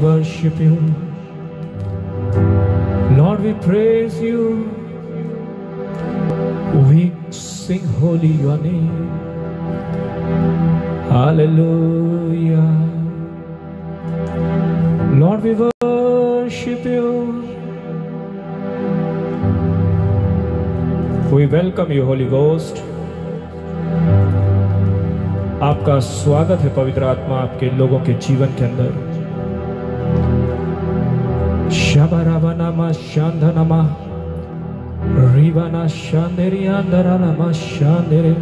worship you. Lord, we praise you. We sing holy your name. Hallelujah. Lord, we worship you. We welcome you, Holy Ghost. आपका स्वागत है पवित्र आत्मा आपके लोगों के जीवन के अंदर। शबरावनामा शांधनामा रिवाना शांदेरी अंदरानामा शांदेरी।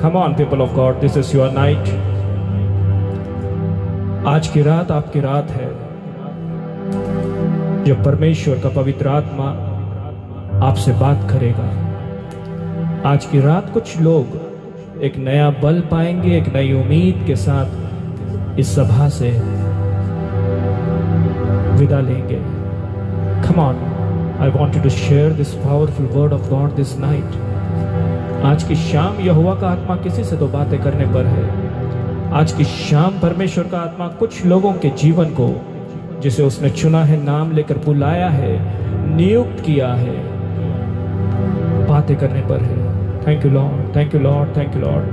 Come on, people of God, this is your night. आज की रात आपकी रात है जब परमेश्वर का पवित्र आत्मा आपसे बात करेगा। आज की रात कुछ लोग एक नया बल पाएंगे, एक नई उम्मीद के साथ इस सभा से विदा लेंगे। Come on, I want you to share this powerful word of God this night. आज की शाम यहोवा का आत्मा किसी से तो बातें करने पर है। आज की शाम परमेश्वर का आत्मा कुछ लोगों के जीवन को, जिसे उसने चुना है, नाम लेकर बुलाया है, नियुक्त किया है, बातें करने पर है। Thank you, Lord. Thank you, Lord. Thank you, Lord.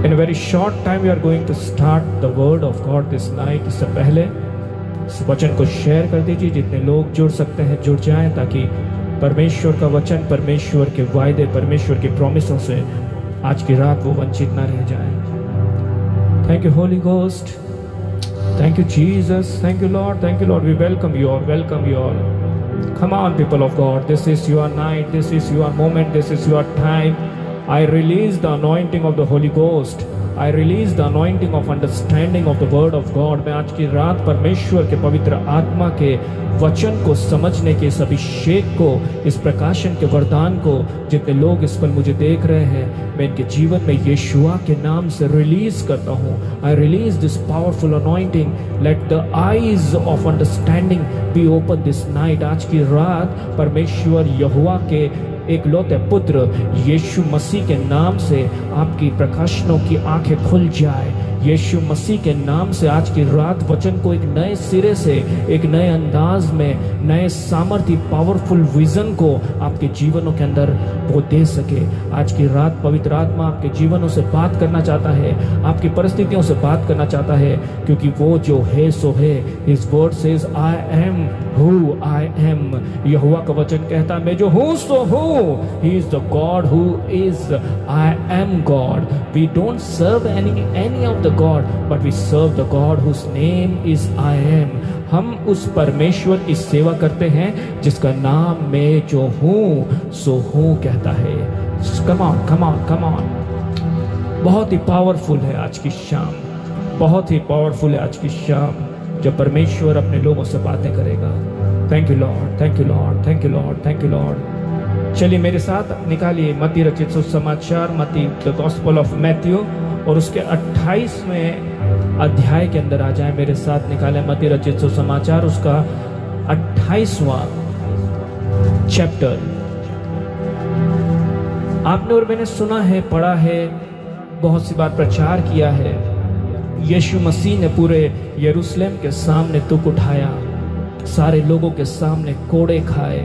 In a very short time, we are going to start the word of God this night. इससे पहले इस वचन को शेयर कर दीजिए। जितने लोग जुड़ सकते हैं जुड़ जाएं, ताकि परमेश्वर का वचन, परमेश्वर के वायदे, परमेश्वर के प्रॉमिसों से आज की रात वो वंचित ना रह जाएं। Thank you, Holy Ghost. Thank you, Jesus. Thank you, Lord. Thank you, Lord. We welcome you all. Welcome you all. Come on, people of God, this is your night, this is your moment, this is your time. I release the anointing of the Holy Ghost. I release the anointing of understanding of the word of God. मैं आज की रात परमेश्वर के पवित्र आत्मा के वचन को समझने के, इस अभिषेक को, इस प्रकाशन के वरदान को, जितने लोग इस पर मुझे देख रहे हैं, मैं इनके जीवन में यीशुआ के नाम से रिलीज करता हूँ। I release this powerful anointing. Let the eyes of understanding be open this night. आज की रात परमेश्वर यहोवा के एकलौते पुत्र यीशु मसीह के नाम से आपकी प्रकाशनों की आंखें खुल जाए। यीशु मसीह के नाम से आज की रात वचन को एक नए सिरे से, एक नए अंदाज में, नए सामर्थ्य, पावरफुल विजन को आपके जीवनों के अंदर वो दे सके। आज की रात पवित्र आत्मा आपके जीवनों से बात करना चाहता है, आपकी परिस्थितियों से बात करना चाहता है, क्योंकि वो जो है सो है। His word says, I am who I am. यहोवा का वचन कहता है, मैं जो हूँ सो हूँ। He is the God who is. I am God. We don't serve any of the God, but we serve the God whose name is I am. हम उस परमेश्वर की सेवा करते हैं जिसका नाम मैं जो हूँ सो हूँ कहता है। Come on, come on, come on. बहुत ही पावरफुल है आज की शाम, बहुत ही पावरफुल है आज की शाम, जब परमेश्वर अपने लोगों से बातें करेगा। Thank you Lord, thank you Lord, thank you Lord, thank you Lord. चलिए मेरे साथ निकालिए मत्ती रचित सुसमाचार, मत्ती द गॉस्पेल ऑफ मैथ्यू, और उसके 28वें अध्याय के अंदर आ जाए। मेरे साथ निकाले मत्ती रचित सुसमाचार, उसका 28वां चैप्टर। आपने और मैंने सुना है, पढ़ा है, बहुत सी बार प्रचार किया है। यीशु मसीह ने पूरे यरूशलेम के सामने दुख उठाया, सारे लोगों के सामने कोड़े खाए,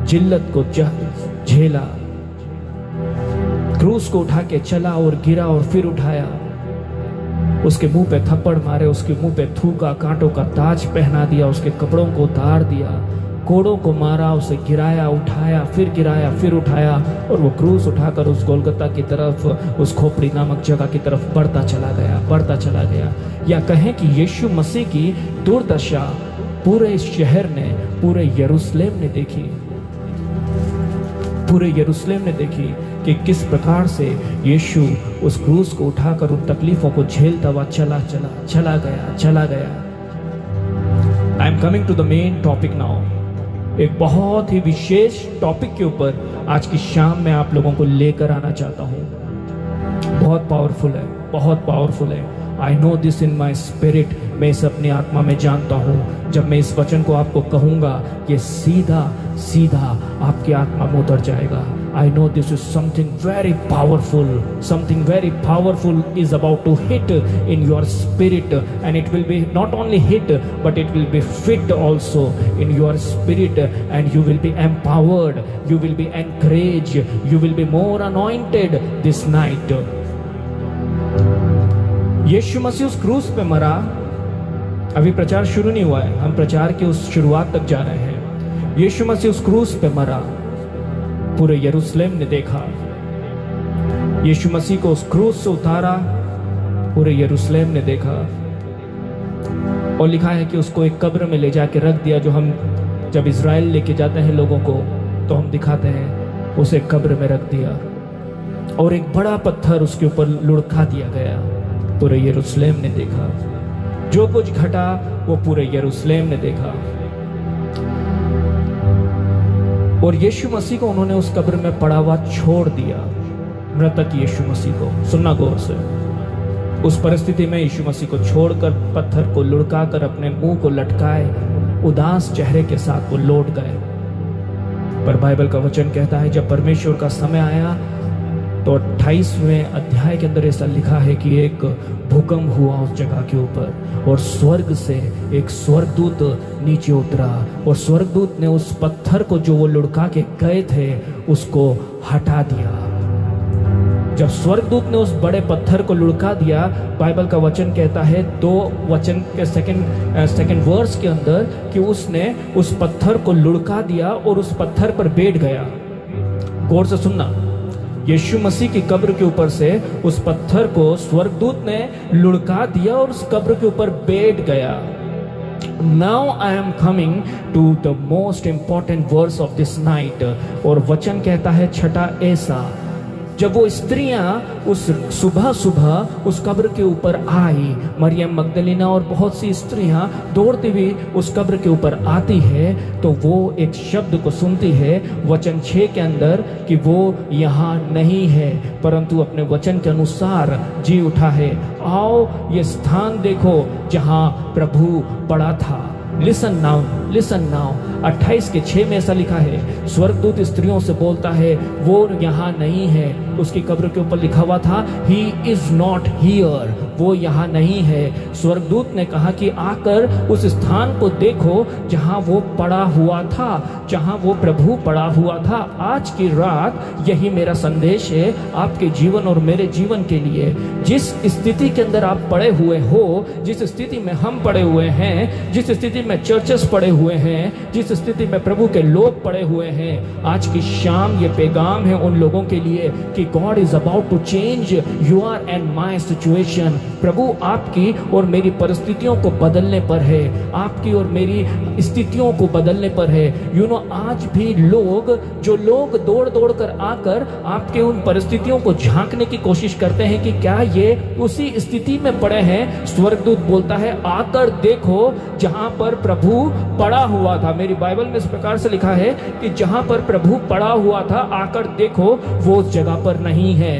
जिल्लत को झेला, क्रूस को उठा के चला और गिरा और फिर उठाया। उसके मुंह पे थप्पड़ मारे, उसके मुंह पे थूका, कांटों का ताज पहना दिया, उसके कपड़ों को उतार दिया, कोड़ों को मारा, उसे गिराया, उठाया, फिर गिराया, फिर उठाया, और वो क्रूस उठाकर उस गोलगत्ता की तरफ, उस खोपड़ी नामक जगह की तरफ बढ़ता चला गया, बढ़ता चला गया। या कहें कि यीशु मसीह की दुर्दशा पूरे शहर ने, पूरे यरूशलेम ने देखी, पूरे यरूशलेम ने देखी कि किस प्रकार से यीशु उस क्रूस को उठाकर उन तकलीफों को झेलता हुआ चला गया। I am coming to the main topic now. एक बहुत ही विशेष टॉपिक के ऊपर आज की शाम में आप लोगों को लेकर आना चाहता हूं। बहुत पावरफुल है, बहुत पावरफुल है। I know this in my spirit. मैं इस अपनी आत्मा में जानता हूँ। जब मैं इस वचन को आपको कहूँगा, ये सीधा सीधा आपकी आत्मा में उतर जाएगा। I know this is something very powerful. Something very powerful is about to hit in your spirit, and it will be not only hit, but it will be fit also in your spirit, and you will be empowered, you will be encouraged, you will be more anointed this night. यीशु मसीह उस क्रूस पे मरा। अभी प्रचार शुरू नहीं हुआ है, हम प्रचार की उस शुरुआत तक जा रहे हैं। यीशु मसीह उस क्रूस पे मरा, पूरे यरूशलेम ने देखा। यीशु मसीह को उस क्रूस से उतारा, पूरे यरूशलेम ने देखा। और लिखा है कि उसको एक कब्र में ले जाके रख दिया। जो हम जब इज़राइल लेके जाते हैं लोगों को तो हम दिखाते हैं, उसे कब्र में रख दिया और एक बड़ा पत्थर उसके ऊपर लुढ़का दिया गया। पूरे यरूशलेम ने देखा। जो कुछ घटा वो पूरे यरूशलेम ने देखा। और यीशु मसीह को उन्होंने उस कब्र में पड़ा हुआ छोड़ दिया। मृतक यीशु मसीह को, सुनना गौर से, उस परिस्थिति में यीशु मसीह को छोड़कर पत्थर को लुढ़का कर अपने मुंह को लटकाए उदास चेहरे के साथ वो लौट गए। पर बाइबल का वचन कहता है जब परमेश्वर का समय आया तो 28वें अध्याय के अंदर ऐसा लिखा है कि एक भूकंप हुआ उस जगह के ऊपर और स्वर्ग से एक स्वर्गदूत नीचे उतरा और स्वर्गदूत ने उस पत्थर को जो वो लुढ़का के गए थे उसको हटा दिया। जब स्वर्गदूत ने उस बड़े पत्थर को लुढ़का दिया, बाइबल का वचन कहता है 2 वचन के सेकंड वर्स के अंदर कि उसने उस पत्थर को लुढ़का दिया और उस पत्थर पर बैठ गया। गौर से सुनना, यीशु मसीह की कब्र के ऊपर से उस पत्थर को स्वर्गदूत ने लुढ़का दिया और उस कब्र के ऊपर बैठ गया। Now I am coming to the most important verse of this night। और वचन कहता है छठा ऐसा, जब वो स्त्रियां उस सुबह सुबह उस कब्र के ऊपर आई, मरियम मगदलीना और बहुत सी स्त्रियां दौड़ती हुई उस कब्र के ऊपर आती है तो वो एक शब्द को सुनती है वचन 6 के अंदर कि वो यहाँ नहीं है परंतु अपने वचन के अनुसार जी उठा है। आओ ये स्थान देखो जहाँ प्रभु पड़ा था। Listen now, listen now. 28 के 6 में ऐसा लिखा है, स्वर्गदूत स्त्रियों से बोलता है वो यहाँ नहीं है। उसकी कब्र के ऊपर लिखा हुआ था ही इज नॉट हियर, वो यहाँ नहीं है। स्वर्गदूत ने कहा कि आकर उस स्थान को देखो जहाँ वो पड़ा हुआ था, जहाँ वो प्रभु पड़ा हुआ था। आज की रात यही मेरा संदेश है आपके जीवन और मेरे जीवन के लिए। जिस स्थिति के अंदर आप पड़े हुए हो, जिस स्थिति में हम पड़े हुए हैं, जिस स्थिति में चर्चेस पड़े हुए हैं, जिस स्थिति में प्रभु के लोग पड़े हुए हैं, आज की शाम ये पैगाम है उन लोगों के लिए कि God is about to change your and my situation. प्रभु आपकी और मेरी परिस्थितियों को बदलने पर है, आपकी और मेरी स्थितियों को बदलने पर है। यू नो, आज भी जो लोग दौड़ दौड़ कर आकर आपके उन परिस्थितियों को झांकने की कोशिश करते हैं कि क्या ये उसी स्थिति में पड़े हैं, स्वर्गदूत बोलता है आकर देखो जहां पर प्रभु पड़ा हुआ था। मेरी बाइबल में इस प्रकार से लिखा है कि जहां पर प्रभु पड़ा हुआ था आकर देखो वो उस जगह पर नहीं है।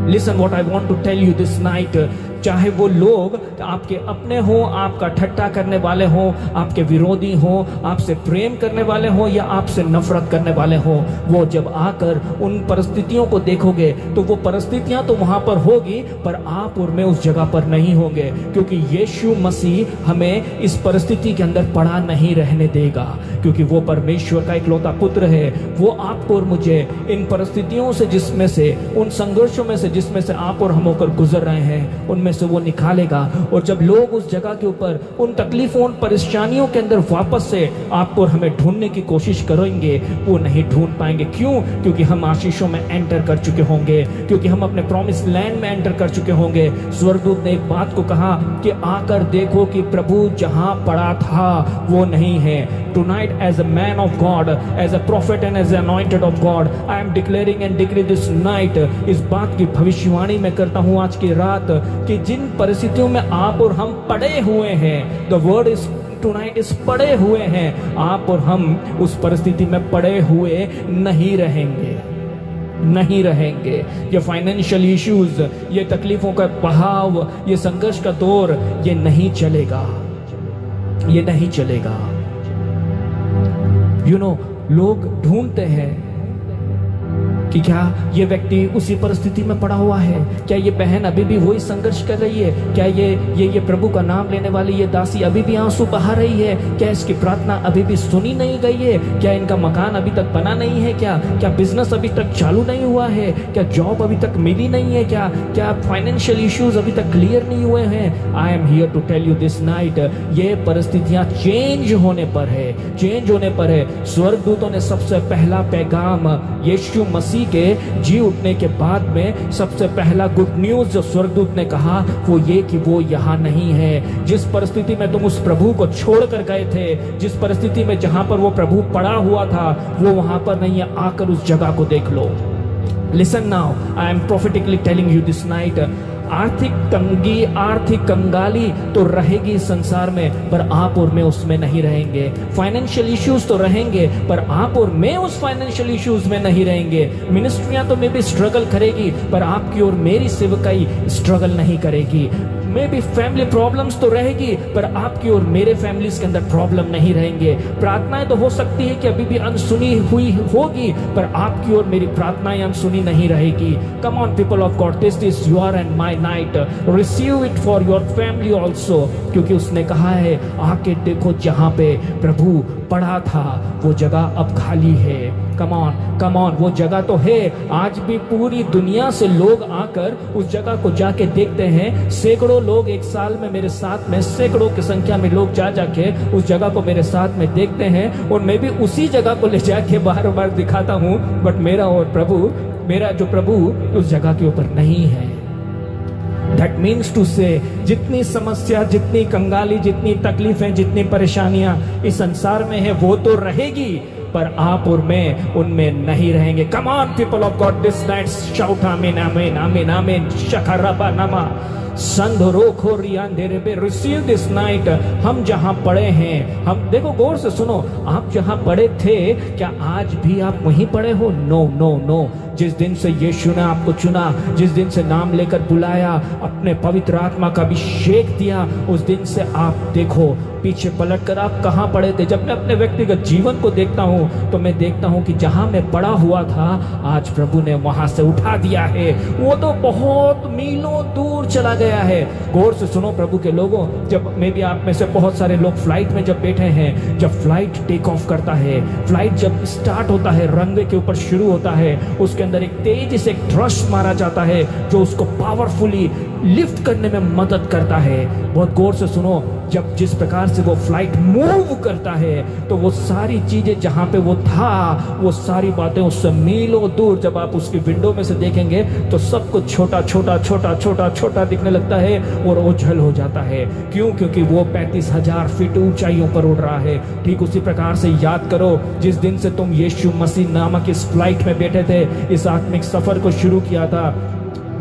Listen what I want to tell you this night। चाहे वो लोग आपके अपने हो, आपका ठट्टा करने वाले हो, आपके विरोधी हो, आपसे प्रेम करने वाले हो या आपसे नफरत करने वाले हो, वो जब आकर उन परिस्थितियों को देखोगे तो वो परिस्थितियां तो वहां पर होगी पर आप और मैं उस जगह पर नहीं होंगे, क्योंकि यीशु मसीह हमें इस परिस्थिति के अंदर पड़ा नहीं रहने देगा, क्योंकि वो परमेश्वर का इकलौता पुत्र है। वो आपको और मुझे इन परिस्थितियों से, जिसमें से उन संघर्षों में से जिसमें से आप और हम होकर गुजर रहे हैं, उनमें से वो निकालेगा। और जब लोग उस जगह के ऊपर उन तकलीफों, उन परेशानियों के अंदर वापस से आपको और हमें ढूंढने की कोशिश करेंगे, वो नहीं ढूंढ पाएंगे। क्यों? क्योंकि हम आशीषों में एंटर कर चुके होंगे, क्योंकि हम अपने प्रॉमिस लैंड में एंटर कर चुके होंगे। स्वर्गदूत ने एक बात को कहा कि आकर देखो कि प्रभु जहां पड़ा था वो नहीं है। Tonight, as a man of God, as a prophet and as an anointed of God, I am declaring and decree this night, इस बात की भविष्यवाणी मैं करता हूँ आज की रात कि जिन परिस्थितियों में आप और हम पड़े हुए हैं, the word is tonight is पड़े हुए हैं, आप और हम उस परिस्थिति में पड़े हुए नहीं रहेंगे, नहीं रहेंगे। ये फाइनेंशियल इश्यूज, ये तकलीफों का बहाव, ये संघर्ष का दौर, ये नहीं चलेगा, ये नहीं चलेगा। यू नो, लोग ढूंढते हैं कि क्या ये व्यक्ति उसी परिस्थिति में पड़ा हुआ है, क्या ये बहन अभी भी वही संघर्ष कर रही है, क्या ये प्रभु का नाम लेने वाली ये दासी अभी भी आंसू बहा रही है, क्या इसकी प्रार्थना अभी भी सुनी नहीं गई है, क्या इनका मकान अभी तक बना नहीं है, क्या बिजनेस अभी तक चालू नहीं हुआ है, क्या जॉब अभी तक मिली नहीं है, क्या फाइनेंशियल इश्यूज अभी तक क्लियर नहीं हुए हैं। I am here to tell you this night, ये परिस्थितियां चेंज होने पर है। स्वर्गदूतों ने सबसे पहला पैगाम यीशु मसीह के जी उठने के बाद में सबसे पहला गुड न्यूज जो स्वर्गदूत ने कहा वो ये कि वो यहाँ नहीं है। जिस परिस्थिति में तुम उस प्रभु को छोड़ कर गए थे, जिस परिस्थिति में जहां पर वो प्रभु पड़ा हुआ था, वो वहां पर नहीं है। आकर उस जगह को देख लो। Listen now, I am prophetically telling you this night. आर्थिक तंगी, आर्थिक कंगाली तो रहेगी संसार में, पर आप और मैं उसमें नहीं रहेंगे। फाइनेंशियल इश्यूज तो रहेंगे, पर आप और मैं उस फाइनेंशियल इश्यूज में नहीं रहेंगे। मिनिस्ट्रियां तो मे भी स्ट्रगल करेगी, पर आपकी और मेरी सेवकाई स्ट्रगल नहीं करेगी। मे भी फैमिली प्रॉब्लम्स तो रहेगी, पर आपकी और मेरे फैमिलीज के अंदर प्रॉब्लम नहीं रहेंगे। प्रार्थनाएं तो हो सकती है कि अभी भी अनसुनी हुई होगी, पर आपकी और मेरी प्रार्थनाएं अनसुनी नहीं रहेगी। कम on people of God, this is your and my night, receive it for your family also. क्योंकि उसने कहा है आके देखो जहां पे प्रभु पड़ा था वो जगह अब खाली है। कम ऑन, वो जगह तो है। आज भी पूरी दुनिया से लोग आकर उस जगह को जाके देखते हैं। सैकड़ों लोग एक साल में मेरे साथ में, सैकड़ों की संख्या में लोग जाके उस जगह को मेरे साथ में देखते हैं, और मैं भी उसी जगह को ले जाके बार बार दिखाता हूं। बट मेरा जो प्रभु उस जगह के ऊपर नहीं है। That means to say, जितनी समस्या, जितनी कंगाली, जितनी तकलीफें, जितनी परेशानियां इस संसार में है वो तो रहेगी, पर आप और मैं उनमें नहीं रहेंगे। Come on people of God, this night shout आमीन आमीन आमीन आमीन शखरबा नमा संधरो खोरियांधेरे पे रिसीव दिस नाइट। हम जहां पड़े हैं, हम देखो गौर से सुनो, आप जहां पड़े थे क्या आज भी आप वहीं पड़े हो? No no no. जिस दिन से यीशु ने आपको चुना, जिस दिन से नाम लेकर बुलाया, अपने पवित्र आत्मा का अभिषेक दिया, उस दिन से आप देखो पीछे पलटकर आप कहां पड़े थे। जब मैं अपने व्यक्तिगत जीवन को देखता हूं तो मैं देखता हूं कि जहां मैं पड़ा हुआ था आज प्रभु ने वहां से उठा दिया है। वो तो बहुत मीलों दूर चला गया है। गौर से सुनो प्रभु के लोगों, जब मैं भी आप में से बहुत सारे लोग फ्लाइट में जब बैठे हैं, जब फ्लाइट टेक ऑफ करता है, फ्लाइट जब स्टार्ट होता है, रनवे के ऊपर शुरू होता है, उसके अंदर एक तेजी से एक थ्रस्ट मारा जाता है जो उसको पावरफुली लिफ्ट करने में मदद करता है। बहुत गौर से सुनो, जब जिस प्रकार से वो फ्लाइट मूव करता है तो वो सारी चीजें जहां पे वो था, वो सारी बातें उससे मीलों दूर जब आप उसकी विंडो में से देखेंगे तो सब कुछ छोटा छोटा छोटा छोटा छोटा दिखने लगता है और ओझल हो जाता है। क्यों? क्योंकि वो 35,000 फीट ऊंचाइयों पर उड़ रहा है। ठीक उसी प्रकार से याद करो, जिस दिन से तुम यीशु मसीह नामक इस फ्लाइट में बैठे थे, इस आत्मिक सफर को शुरू किया था,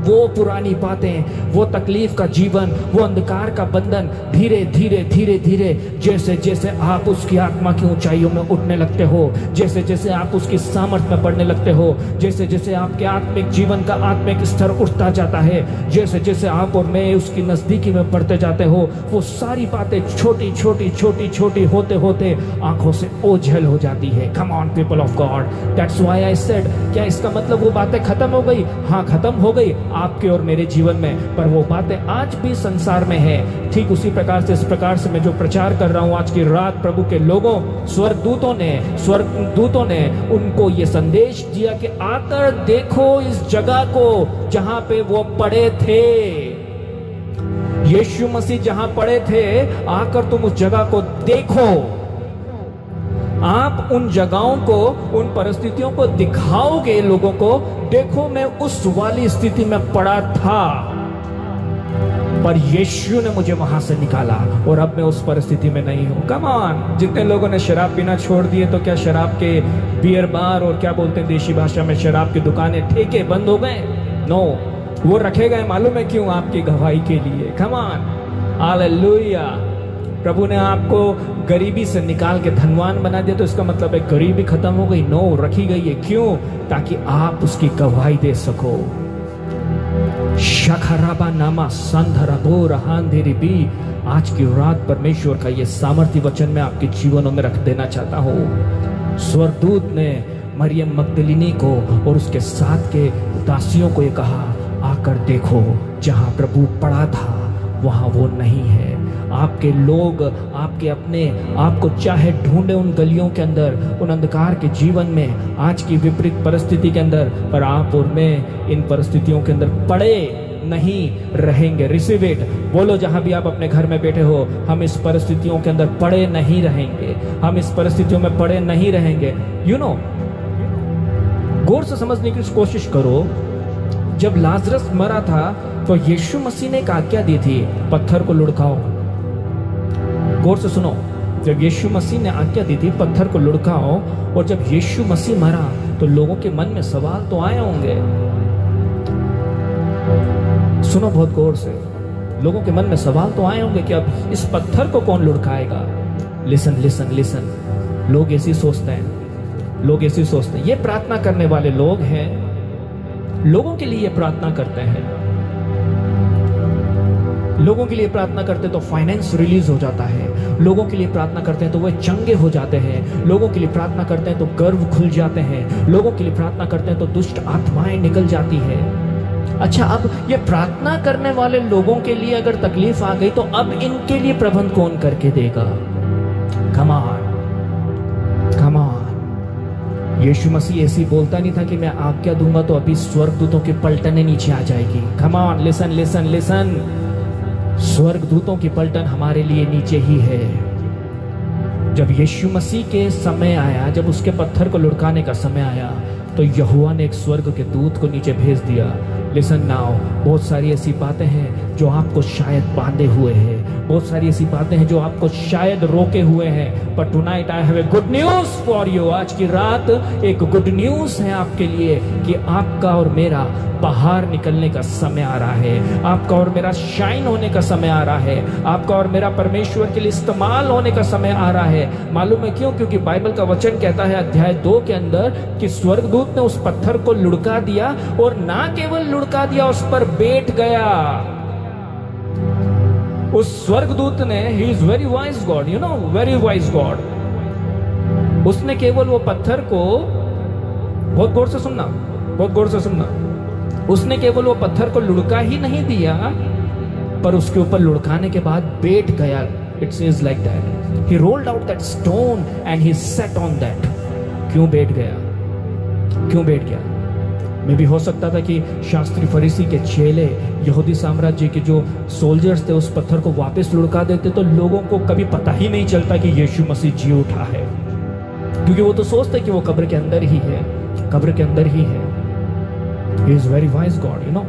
वो पुरानी बातें, वो तकलीफ का जीवन, वो अंधकार का बंधन धीरे धीरे धीरे धीरे जैसे जैसे आप उसकी आत्मा की ऊंचाइयों में उठने लगते हो, जैसे जैसे आप उसकी सामर्थ्य में बढ़ने लगते हो, जैसे जैसे आपके आत्मिक जीवन का आत्मिक स्तर उठता जाता है, जैसे जैसे आप और मैं उसकी नजदीकी में बढ़ते जाते हो, वो सारी बातें छोटी छोटी छोटी छोटी होते होते आंखों से ओझल हो जाती है। कम on people of God, that's why I said, क्या इसका मतलब वो बातें खत्म हो गई? हाँ, खत्म हो गई आपके और मेरे जीवन में, पर वो बातें आज भी संसार में है। ठीक उसी प्रकार से, इस प्रकार से मैं जो प्रचार कर रहा हूं आज की रात प्रभु के लोगों, स्वर्गदूतों ने उनको ये संदेश दिया कि आकर देखो इस जगह को जहां पे वो पड़े थे। यीशु मसीह जहां पड़े थे, आकर तुम उस जगह को देखो। आप उन जगहों को, उन परिस्थितियों को दिखाओगे लोगों को, देखो मैं उस वाली स्थिति में पड़ा था, पर यीशु ने मुझे वहां से निकाला और अब मैं उस परिस्थिति में नहीं हूं। कम ऑन, जितने लोगों ने शराब पीना छोड़ दिए तो क्या शराब के बियर बार और क्या बोलते हैं देशी भाषा में शराब की दुकानें, ठेके बंद हो गए? नो, वो रखे गए मालूम है क्यों? आपकी गवाही के लिए। Come on, hallelujah. प्रभु ने आपको गरीबी से निकाल के धनवान बना दिया तो इसका मतलब है गरीबी खत्म हो गई? नो, रखी गई है। क्यों? ताकि आप उसकी गवाही दे सको। शखराबा नामा संधरबो रहांधेरी भी, आज की रात परमेश्वर का ये सामर्थ्य वचन मैं आपके जीवनों में रख देना चाहता हूँ। स्वर्गदूत ने मरियम मगदलिनी को और उसके साथ के दासियों को ये कहा, आकर देखो, जहां प्रभु पड़ा था वहां वो नहीं है। आपके लोग आपके अपने आप को चाहे ढूंढे उन गलियों के अंदर, उन अंधकार के जीवन में, आज की विपरीत परिस्थिति के अंदर, पर आप और मैं इन परिस्थितियों के अंदर पड़े नहीं रहेंगे। Receive it. बोलो, जहां भी आप अपने घर में बैठे हो, हम इस परिस्थितियों के अंदर पड़े नहीं रहेंगे। हम इस परिस्थितियों में पड़े नहीं रहेंगे। यू नो, गौर से समझने की कोशिश करो। जब लाजरस मरा था तो यीशु मसीह ने एक आज्ञा दी थी, पत्थर को लुढ़काओ। गौर से सुनो, जब यीशु मसीह ने आज्ञा दी थी पत्थर को लुढ़काओ, और जब यीशु मसीह मरा तो लोगों के मन में सवाल तो आए होंगे। सुनो बहुत गौर से, लोगों के मन में सवाल तो आए होंगे कि अब इस पत्थर को कौन लुढ़काएगा। लिसन लिसन लिसन, लोग ऐसी सोचते हैं, लोग ऐसी सोचते हैं। ये प्रार्थना करने वाले लोग हैं, लोगों के लिए प्रार्थना करते हैं। लोगों के लिए प्रार्थना करते हैं तो फाइनेंस रिलीज हो जाता है। लोगों के लिए प्रार्थना करते हैं तो वे चंगे हो जाते हैं। लोगों के लिए प्रार्थना करते हैं तो गर्व खुल जाते हैं। लोगों के लिए प्रार्थना करते हैं तो दुष्ट आत्माएं निकल जाती है। अच्छा, अब ये प्रार्थना करने वाले लोगों के लिए अगर तकलीफ आ गई तो अब इनके लिए प्रबंध कौन करके देगा? Come on, come on. यीशु मसीह ऐसी बोलता नहीं था कि मैं आज्ञा दूंगा तो अभी स्वर्गदूतों की पलटनें नीचे आ जाएगी। Come on, listen listen listen. स्वर्गदूतों की पलटन हमारे लिए नीचे ही है। जब यीशु मसीह के समय आया, जब उसके पत्थर को लुढ़काने का समय आया, तो यहोवा ने एक स्वर्ग के दूत को नीचे भेज दिया। लिसन नाउ, बहुत सारी ऐसी बातें हैं जो आपको शायद बांधे हुए हैं, बहुत सारी ऐसी बातें हैं जो आपको शायद रोके हुए हैं। पर tonight I have a good news for you. आज की रात एक गुड न्यूज है आपके लिए कि आपका और मेरा बाहर निकलने का समय आ रहा है। आपका और मेरा शाइन होने का समय आ रहा है। आपका और मेरा परमेश्वर के लिए इस्तेमाल होने का समय आ रहा है। मालूम है क्यों? क्योंकि बाइबल का वचन कहता है अध्याय 2 के अंदर कि स्वर्गदूत ने उस पत्थर को लुढ़का दिया, और ना केवल लुढ़का दिया, उस पर बैठ गया। उस स्वर्गदूत ने, he is very wise God, you no, very wise God. उसने केवल वो पत्थर को, बहुत गौर से सुनना, बहुत गौर से सुनना, उसने केवल वो पत्थर को लुढ़का ही नहीं दिया, पर उसके ऊपर लुढ़काने के बाद बैठ गया। It says like that, he rolled out that stone and he set on that. क्यों बैठ गया? क्यों बैठ गया? में भी हो सकता था कि शास्त्री फरीसी के चेले, यहूदी साम्राज्य के जो सोल्जर्स थे, उस पत्थर को वापस लुढ़का देते तो लोगों को कभी पता ही नहीं चलता कि यीशु मसीह जी उठा है, क्योंकि वो तो सोचते कि वो कब्र के अंदर ही है, कब्र के अंदर ही है। He is very wise God, you know.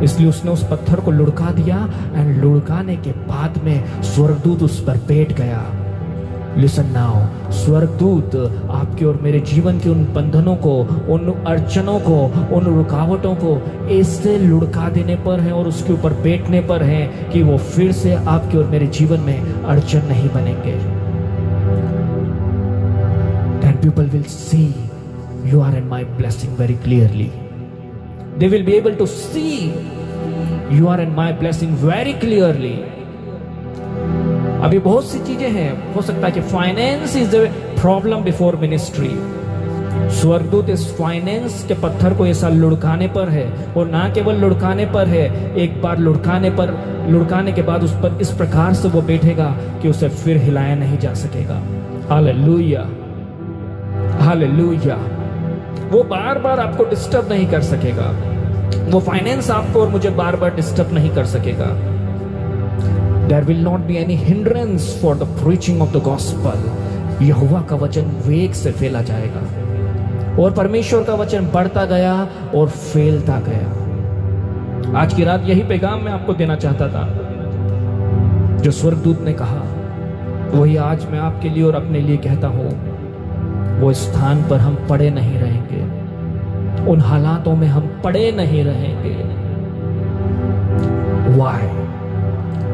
इसलिए उसने उस पत्थर को लुढ़का दिया, एंड लुढ़काने के बाद में स्वर्गदूत उस पर बैठ गया। लिसन नाउ, स्वर्गदूत आपके और मेरे जीवन के उन बंधनों को, उन अड़चनों को, उन रुकावटों को ऐसे लुढ़का देने पर है और उसके ऊपर बैठने पर है कि वो फिर से आपके और मेरे जीवन में अड़चन नहीं बनेंगे। Then people will see you are in my blessing very clearly. They will be able to see you are in my blessing very clearly. अभी बहुत सी चीजें हैं, हो सकता है कि finance is the problem before ministry. स्वर्गदूत इस फाइनेंस के पत्थर को ऐसा लुढ़काने पर है, और ना केवल लुढ़काने पर है, एक बार लुढ़काने के बाद उस पर इस प्रकार से वो बैठेगा कि उसे फिर हिलाया नहीं जा सकेगा। Hallelujah, hallelujah. वो बार बार आपको डिस्टर्ब नहीं कर सकेगा। वो फाइनेंस आपको और मुझे बार बार डिस्टर्ब नहीं कर सकेगा। There will not be any hindrance for the preaching of the gospel. यहोवा का वचन वेग से फैला जाएगा, और परमेश्वर का वचन बढ़ता गया और फैलता गया। आज की रात यही पैगाम मैं आपको देना चाहता था। जो स्वर्गदूत ने कहा वही आज मैं आपके लिए और अपने लिए कहता हूं। वो स्थान पर हम पड़े नहीं रहेंगे, उन हालातों में हम पड़े नहीं रहेंगे। Why?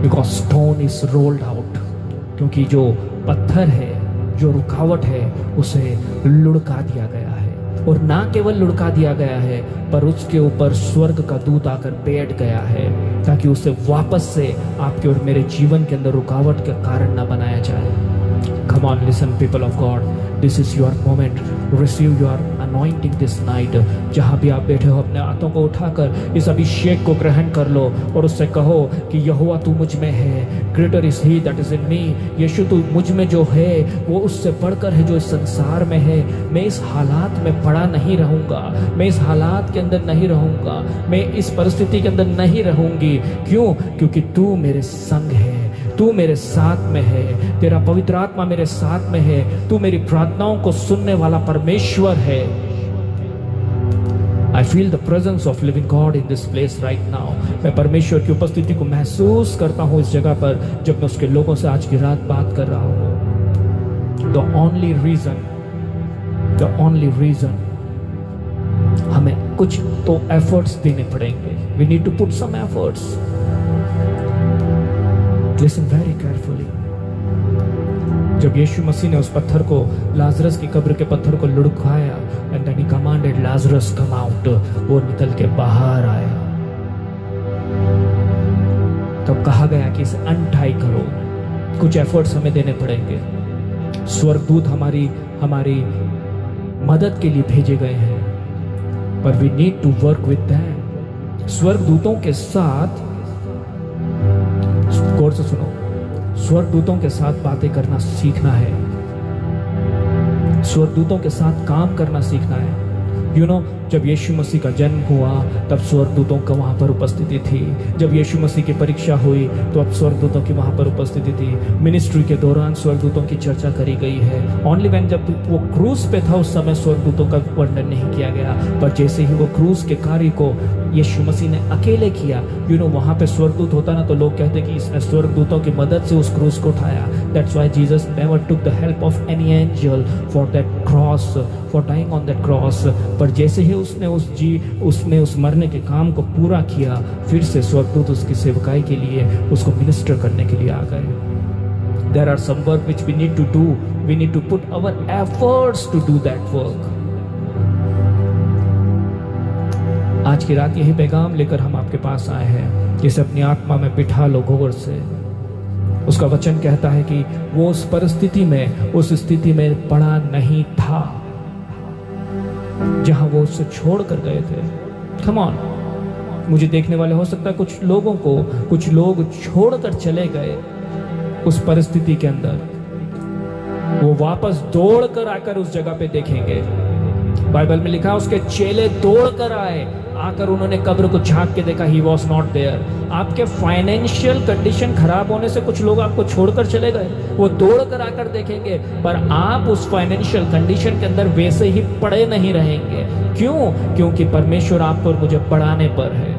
Because stone is rolled out. क्योंकि जो पत्थर है, जो रुकावट है, उसे लुढ़का दिया गया है, और ना केवल लुढ़का दिया गया है, पर उसके ऊपर स्वर्ग का दूत आकर बैठ गया है, ताकि उसे वापस से आपके और मेरे जीवन के अंदर रुकावट का कारण ना बनाया जाए। Come on, listen, people of God. This is your moment. Receive your anointing this night. जहाँ भी आप बैठे हो अपने हाथों को उठाकर इस अभिषेक को ग्रहण कर लो और उससे कहो कि यहोवा तू मुझ में है। Greater is he that is in me. यीशु तू मुझ में जो है वो उससे बढ़कर है जो इस संसार में है। मैं इस हालात में पड़ा नहीं रहूंगा, मैं इस हालात के अंदर नहीं रहूंगा, मैं इस परिस्थिति के अंदर नहीं रहूंगी। क्यों? क्योंकि तू मेरे संग है, तू मेरे साथ में है, तेरा पवित्र आत्मा मेरे साथ में है, तू मेरी प्रार्थनाओं को सुनने वाला परमेश्वर है। I feel the presence of living God in this place right now. मैं परमेश्वर की उपस्थिति को महसूस करता हूँ इस जगह पर जब मैं उसके लोगों से आज की रात बात कर रहा हूँ। The only reason हमें कुछ तो efforts देने पड़ेंगे। We need to put some efforts. Listen very carefully. जब यीशु मसीह ने उस पत्थर को, लाजरस की कब्र के पत्थर को लुढ़काया, and then he commanded Lazarus come out, वो निकल के बाहर आया, तब कहा गया कि इसे अनटाई करो। कुछ एफर्ट्स हमें देने पड़ेंगे। स्वर्गदूत हमारी मदद के लिए भेजे गए हैं, पर we need to work with them. स्वर्गदूतों के साथ, गौर से सुनो, स्वर्गदूतों के साथ बातें करना सीखना है, स्वर्गदूतों के साथ काम करना सीखना है। जब यीशु मसीह का जन्म हुआ तब स्वर्गदूतों का वहां पर उपस्थिति थी। जब यीशु मसीह की परीक्षा हुई तो अब स्वर्गदूतों की वहां पर उपस्थिति थी। मिनिस्ट्री के दौरान स्वर्गदूतों की चर्चा करी गई है। ओनली व्हेन जब वो क्रूस पे था उस समय स्वर्गदूतों का वर्णन नहीं किया गया, पर जैसे ही वो क्रूस के कार्य को यीशु मसीह ने अकेले किया, वहां पे स्वर्गदूत होता ना तो लोग कहते कि इसने स्वर्गदूतों की मदद से उस क्रूस को उठाया। That's why Jesus never took the help of any angel for that cross, for dying on that cross. पर जैसे ही उसने उस मरने के काम को पूरा किया, फिर से स्वर्गदूत उसकी सेवकाई के लिए, उसको मिनिस्टर करने के लिए आ गए। There are some work which we need to do. We need to put our efforts to do that work. आज की रात यही पैगाम लेकर हम आपके पास आए हैं। इसे अपनी आत्मा में बिठा लो गौर से। उसका वचन कहता है कि वो उस परिस्थिति में, उस स्थिति में पड़ा नहीं था जहां वो उससे छोड़ कर गए थे। Come on, मुझे देखने वाले हो सकता है कुछ लोग छोड़कर चले गए उस परिस्थिति के अंदर, वो वापस दौड़ कर आकर उस जगह पे देखेंगे। बाइबल में लिखा, उसके चेले दौड़ कर आए, आकर उन्होंने कब्र को झांक के देखा, ही वॉज नॉट देयर। आपके फाइनेंशियल कंडीशन खराब होने से कुछ लोग आपको छोड़कर चले गए, वो दौड़ कर आकर देखेंगे, पर आप उस फाइनेंशियल कंडीशन के अंदर वैसे ही पड़े नहीं रहेंगे। क्यों? क्योंकि परमेश्वर आप पर मुझे बढ़ाने पर है।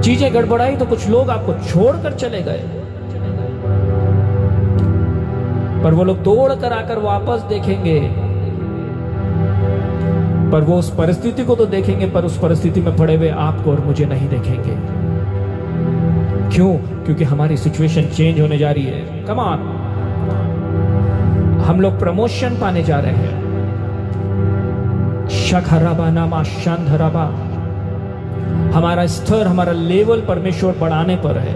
चीजें गड़बड़ाई तो कुछ लोग आपको छोड़कर चले गए, पर वो लोग दौड़ कर आकर वापस देखेंगे, पर वो उस परिस्थिति को तो देखेंगे, पर उस परिस्थिति में पड़े हुए आपको और मुझे नहीं देखेंगे। क्यों? क्योंकि हमारी सिचुएशन चेंज होने जा रही है। कम ऑन, हम लोग प्रमोशन पाने जा रहे हैं। शखराबा नामा शांधराबा, हमारा स्तर, हमारा लेवल परमेश्वर बढ़ाने पर है।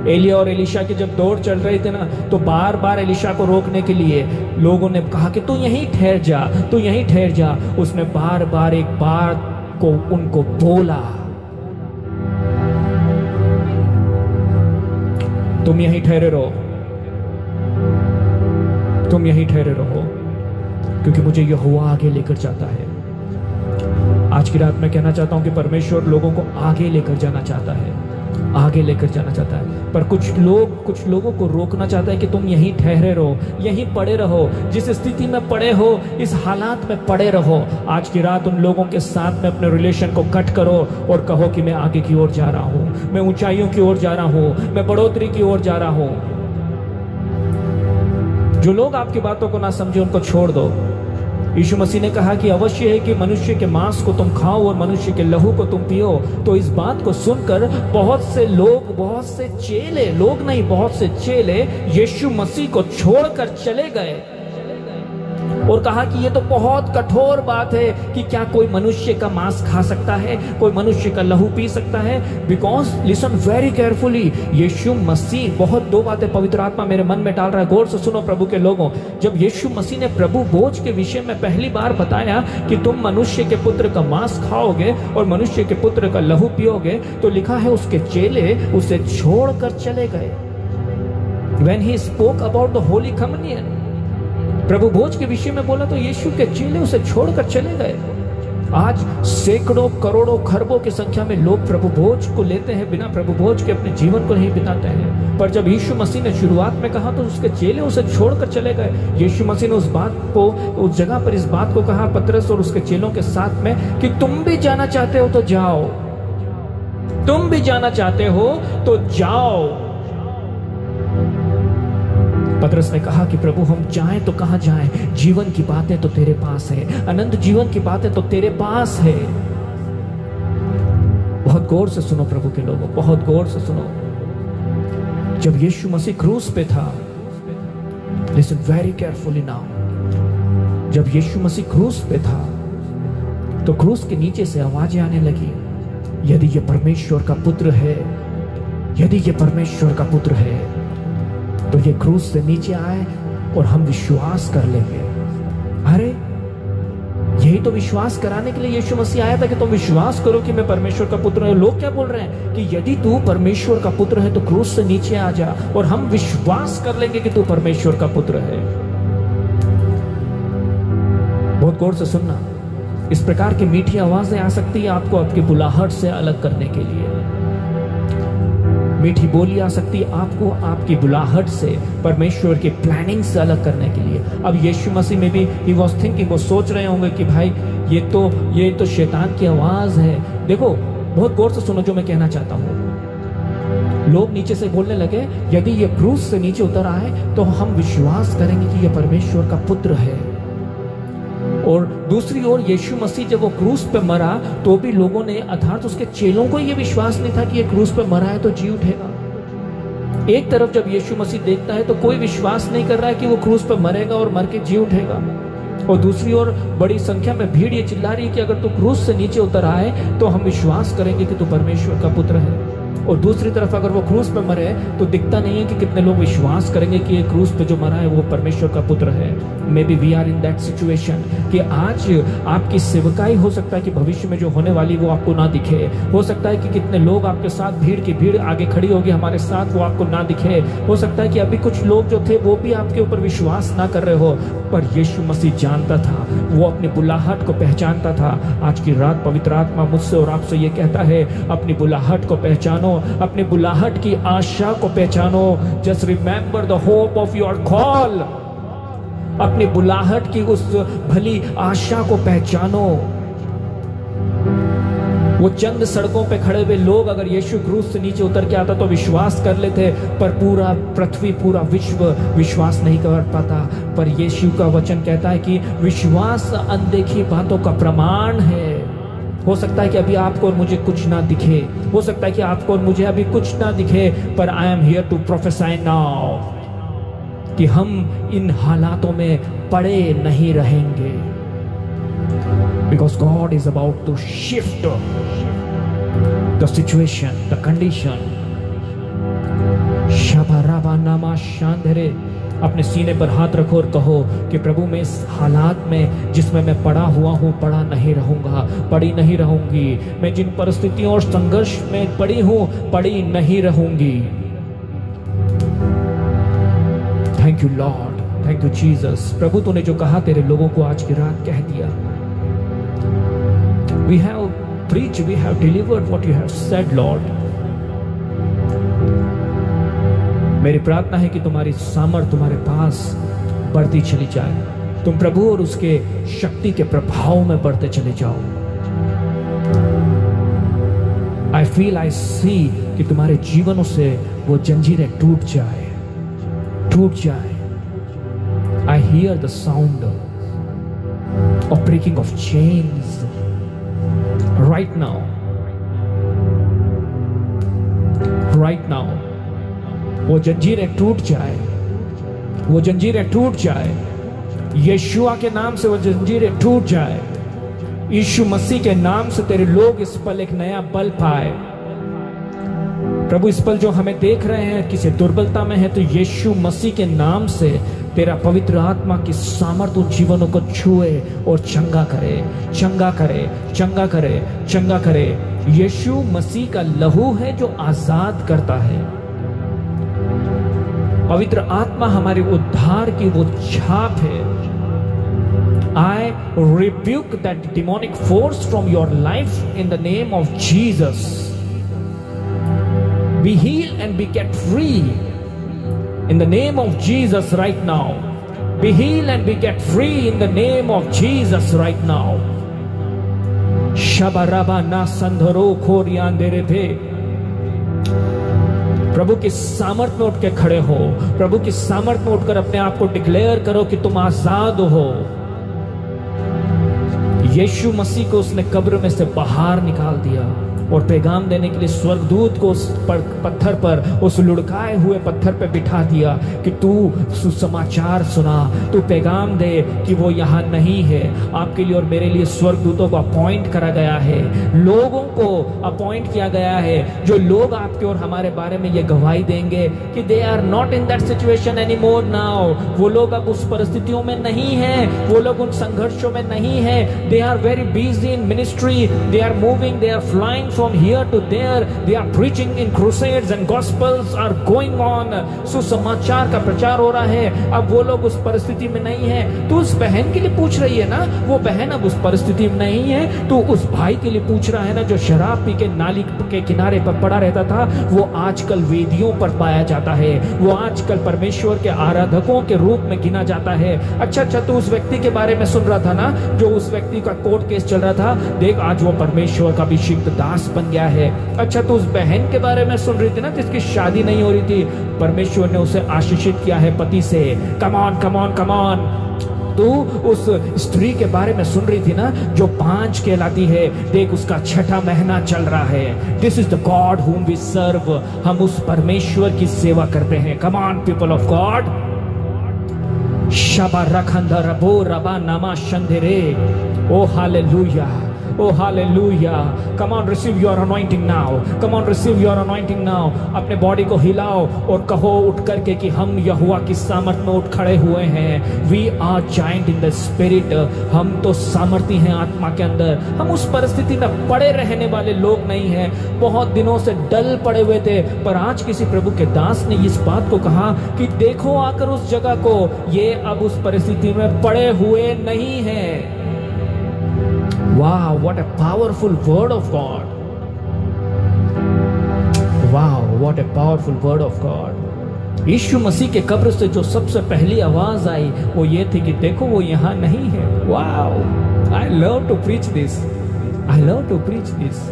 एलिया और एलिशा की जब दौड़ चल रही थी ना, तो बार बार एलिशा को रोकने के लिए लोगों ने कहा कि तू यहीं ठहर जा, तू यहीं ठहर जा। उसने बार बार एक बात को उनको बोला, तुम यहीं ठहरे रहो, तुम यहीं ठहरे रहो, क्योंकि मुझे यहोवा आगे लेकर जाता है। आज की रात मैं कहना चाहता हूं कि परमेश्वर लोगों को आगे लेकर जाना चाहता है, आगे लेकर जाना चाहता है, पर कुछ लोगों को रोकना चाहता है कि तुम यहीं ठहरे रहो, यहीं पड़े रहो, जिस स्थिति में पड़े हो, इस हालात में पड़े रहो। आज की रात उन लोगों के साथ में अपने रिलेशन को कट करो और कहो कि मैं आगे की ओर जा रहा हूं, मैं ऊंचाइयों की ओर जा रहा हूं, मैं बढ़ोतरी की ओर जा रहा हूं। जो लोग आपकी बातों को ना समझे उनको छोड़ दो। यीशु मसीह ने कहा कि अवश्य है कि मनुष्य के मांस को तुम खाओ और मनुष्य के लहू को तुम पियो। तो इस बात को सुनकर बहुत से चेले यीशु मसीह को छोड़कर चले गए। और कहा कि ये तो बहुत कठोर बात है कि क्या कोई मनुष्य का मांस खा सकता है, कोई मनुष्य का लहू पी सकता है। बिकॉज लिसन वेरी केयरफुली, यीशु मसीह, बहुत दो बातें पवित्र आत्मा मेरे मन में डाल रहा है, गौर से सुनो प्रभु के लोगों। जब यीशु मसीह ने प्रभु भोज के विषय में पहली बार बताया कि तुम मनुष्य के पुत्र का मांस खाओगे और मनुष्य के पुत्र का लहू पियोगे, तो लिखा है उसके चेले उसे छोड़कर चले गए। When he spoke about the Holy Communion, प्रभु भोज के विषय में बोला तो यीशु के चेले उसे छोड़कर चले गए। आज सैकड़ों करोड़ों खरबों की संख्या में लोग प्रभु भोज को लेते हैं, बिना प्रभु भोज के अपने जीवन को नहीं बिताते हैं। पर जब यीशु मसीह ने शुरुआत में कहा तो उसके चेले उसे छोड़कर चले गए। यीशु मसीह ने उस बात को, उस जगह पर इस बात को कहा पतरस और उसके चेलों के साथ में कि तुम भी जाना चाहते हो तो जाओ, तुम भी जाना चाहते हो तो जाओ। पतरस ने कहा कि प्रभु हम जाएं तो कहां जाएं, जीवन की बातें तो तेरे पास है, अनंत जीवन की बातें तो तेरे पास है। बहुत गौर से सुनो प्रभु के लोगों, बहुत गौर से सुनो। जब यीशु मसीह क्रूस पे था, लिसन वेरी केयरफुली नाउ, जब यीशु मसीह क्रूस पे था तो क्रूस के नीचे से आवाजें आने लगी, यदि ये परमेश्वर का पुत्र है, यदि ये परमेश्वर का पुत्र है तो ये क्रूस से नीचे आए और हम विश्वास कर लेंगे। अरे यही तो विश्वास कराने के लिए यीशु मसीह आया था कि तुम विश्वास करो कि मैं परमेश्वर का पुत्र हूं। लोग क्या बोल रहे हैं कि यदि तू परमेश्वर का पुत्र है तो क्रूस से नीचे आ जा और हम विश्वास कर लेंगे कि तू परमेश्वर का पुत्र है। बहुत गौर से सुनना, इस प्रकार की मीठी आवाजें आ सकती है आपको आपकी बुलाहट से अलग करने के लिए। मीठी बोली आ सकती है आपको आपकी बुलाहट से, परमेश्वर की प्लानिंग से अलग करने के लिए। अब यीशु मसीह में भी ही वाज थिंकिंग, वो सोच रहे होंगे कि भाई ये तो शैतान की आवाज है। देखो बहुत गौर से सुनो जो मैं कहना चाहता हूं। लोग नीचे से बोलने लगे यदि ये क्रूस से नीचे उतर आए तो हम विश्वास करेंगे कि ये परमेश्वर का पुत्र है। और दूसरी ओर यीशु मसीह जब वो क्रूस पे मरा तो भी लोगों ने, अर्थात उसके चेलों को ये विश्वास नहीं था कि ये क्रूस पे मरा है तो जी उठेगा। एक तरफ जब यीशु मसीह देखता है तो कोई विश्वास नहीं कर रहा है कि वो क्रूस पे मरेगा और मर के जी उठेगा, और दूसरी ओर बड़ी संख्या में भीड़ ये चिल्ला रही है कि अगर तू क्रूस से नीचे उतर आए तो हम विश्वास करेंगे कि तू परमेश्वर का पुत्र है। और दूसरी तरफ अगर वो क्रूस पे मरे तो दिखता नहीं है कि कितने लोग विश्वास करेंगे कि ये क्रूस पे जो मरा है वो परमेश्वर का पुत्र है। Maybe we are in that situation कि आज आपकी सेवकाई हो सकता है कि भविष्य में जो होने वाली वो आपको ना दिखे। हो सकता है कि कितने लोग आपके साथ भीड़ की भीड़ आगे खड़ी होगी हमारे साथ, वो आपको ना दिखे। हो सकता है कि अभी कुछ लोग जो थे वो भी आपके ऊपर विश्वास ना कर रहे हो, पर यीशु मसीह जानता था, वो अपनी बुलाहट को पहचानता था। आज की रात पवित्र आत्मा मुझसे और आपसे ये कहता है, अपनी बुलाहट को पहचानो, अपनी बुलाहट की आशा को पहचानो। Just remember the hope of your call. अपनी बुलाहट की उस भली आशा को पहचानो। वो चंद सड़कों पे खड़े हुए लोग अगर यीशु क्रूस से नीचे उतर के आता तो विश्वास कर लेते, पर पूरा पृथ्वी, पूरा विश्व विश्वास नहीं कर पाता। पर यीशु का वचन कहता है कि विश्वास अनदेखी बातों का प्रमाण है। हो सकता है कि अभी आपको और मुझे कुछ ना दिखे, हो सकता है कि आपको और मुझे अभी कुछ ना दिखे, पर I am here to prophesy now कि हम इन हालातों में पड़े नहीं रहेंगे। Because God is about to shift the situation, the condition. शबराबा नामा शांधरे, अपने सीने पर हाथ रखो और कहो कि प्रभु मैं इस हालात में जिसमें मैं पड़ा हुआ हूँ पड़ा नहीं रहूंगा, पड़ी नहीं रहूंगी। मैं जिन परिस्थितियों और संघर्ष में पड़ी हूँ पड़ी नहीं रहूंगी। Thank you Lord, thank you Jesus. प्रभु तूने जो कहा तेरे लोगों को आज की रात कह दिया। We have preached, we have delivered what you have said, Lord. मेरी प्रार्थना है कि तुम्हारी सामर्थ तुम्हारे पास बढ़ती चली जाए, तुम प्रभु और उसके शक्ति के प्रभाव में बढ़ते चले जाओ। I feel, I see कि तुम्हारे जीवनों से वो जंजीरें टूट जाए, टूट जाए। I hear the sound of breaking of chains right now, right now। वो जंजीरें टूट जाए, वो जंजीरें टूट जाए। यीशुआ के नाम से वो जंजीरें टूट जाए। यीशु मसीह के नाम से तेरे लोग इस पल एक नया बल पाए। प्रभु इस पल जो हमें देख रहे हैं किसी दुर्बलता में है, तो यीशु मसीह के नाम से तेरा पवित्र आत्मा की सामर्थ्य उन जीवनों को छुए और चंगा करे, चंगा करे, चंगा करे, चंगा करे। यीशु मसीह का लहू है जो आजाद करता है। पवित्र आत्मा हमारे उद्धार की वो छाप है। I rebuke that demonic force from your life in the name of Jesus. Be healed and be get free in the name of Jesus right now. Be healed and be get free in the name of Jesus right now. Shabaraba na sandharo khoriandere bhe. प्रभु की सामर्थ में उठ के खड़े हो। प्रभु की सामर्थ में उठकर अपने आप को डिक्लेयर करो कि तुम आजाद हो। यीशु मसीह को उसने कब्र में से बाहर निकाल दिया और पैगाम देने के लिए स्वर्गदूत को उस पत्थर पर, उस लुढ़काए हुए पत्थर पर बिठा दिया कि तू सुसमाचार सुना, तू पैगाम दे कि वो यहाँ नहीं है। आपके लिए और मेरे लिए स्वर्गदूतों को अपॉइंट करा गया है, लोगों को अपॉइंट किया गया है, जो लोग आपके और हमारे बारे में ये गवाही देंगे कि they are not in that situation any more now. वो लोग अब उस परिस्थितियों में नहीं है, वो लोग उन संघर्षों में नहीं है। They are very busy in ministry, they are moving, they are flying from here to there, they are preaching in crusades and gospels are going on। सुसमाचार का प्रचार हो रहा है। अब वो लोग उस परिस्थिति में नहीं है। तू उस बहन के लिए पूछ रही है ना, वो बहन अब उस परिस्थिति में नहीं है। तू उस भाई के लिए पूछ रहा है ना, जो शराब पी के नाली के किनारे पर पड़ा रहता था, वो आजकल वेदियों पर पाया जाता है, वो आजकल परमेश्वर के आराधकों के रूप में गिना जाता है। अच्छा, तू उस व्यक्ति के बारे में सुन रहा था ना, जो उस व्यक्ति का कोर्ट केस चल रहा था, देख आज वो परमेश्वर का अभिषिक्त दास बन गया है। अच्छा, तो उस बहन के बारे में सुन रही थी ना, जिसकी शादी नहीं हो रही थी, परमेश्वर ने उसे आशीषित किया है पति से। Come on, come on, come on. तू उस स्त्री के बारे में सुन रही थी ना, जो 5 कहलाती है, देख उसका 6ठा महीना चल रहा है। This is the God whom we serve. हम उस परमेश्वर की सेवा करते हैं। Come on people of God. शबा रखंदा रबो रबा नामा शंदेरे। Oh hallelujah, Oh hallelujah. Come on, receive your anointing now. Come on, receive your anointing now. अपने बॉडी को हिलाओ और कहो उठ करके कि हम यहोवा की सामर्थ में उठ खड़े हुए हैं। We are giant in the spirit. हम तो सामर्थी हैं आत्मा के अंदर। हम उस परिस्थिति में पड़े रहने वाले लोग नहीं हैं। बहुत दिनों से डल पड़े हुए थे, पर आज किसी प्रभु के दास ने इस बात को कहा कि देखो आकर उस जगह को, ये अब उस परिस्थिति में पड़े हुए नहीं हैं। Wow, what a powerful word of God. Wow, what a powerful word of God. यीशु मसीह के कब्र से जो सबसे पहली आवाज आई वो ये थी कि देखो वो यहाँ नहीं है। Wow, I love to preach this. I love to preach this.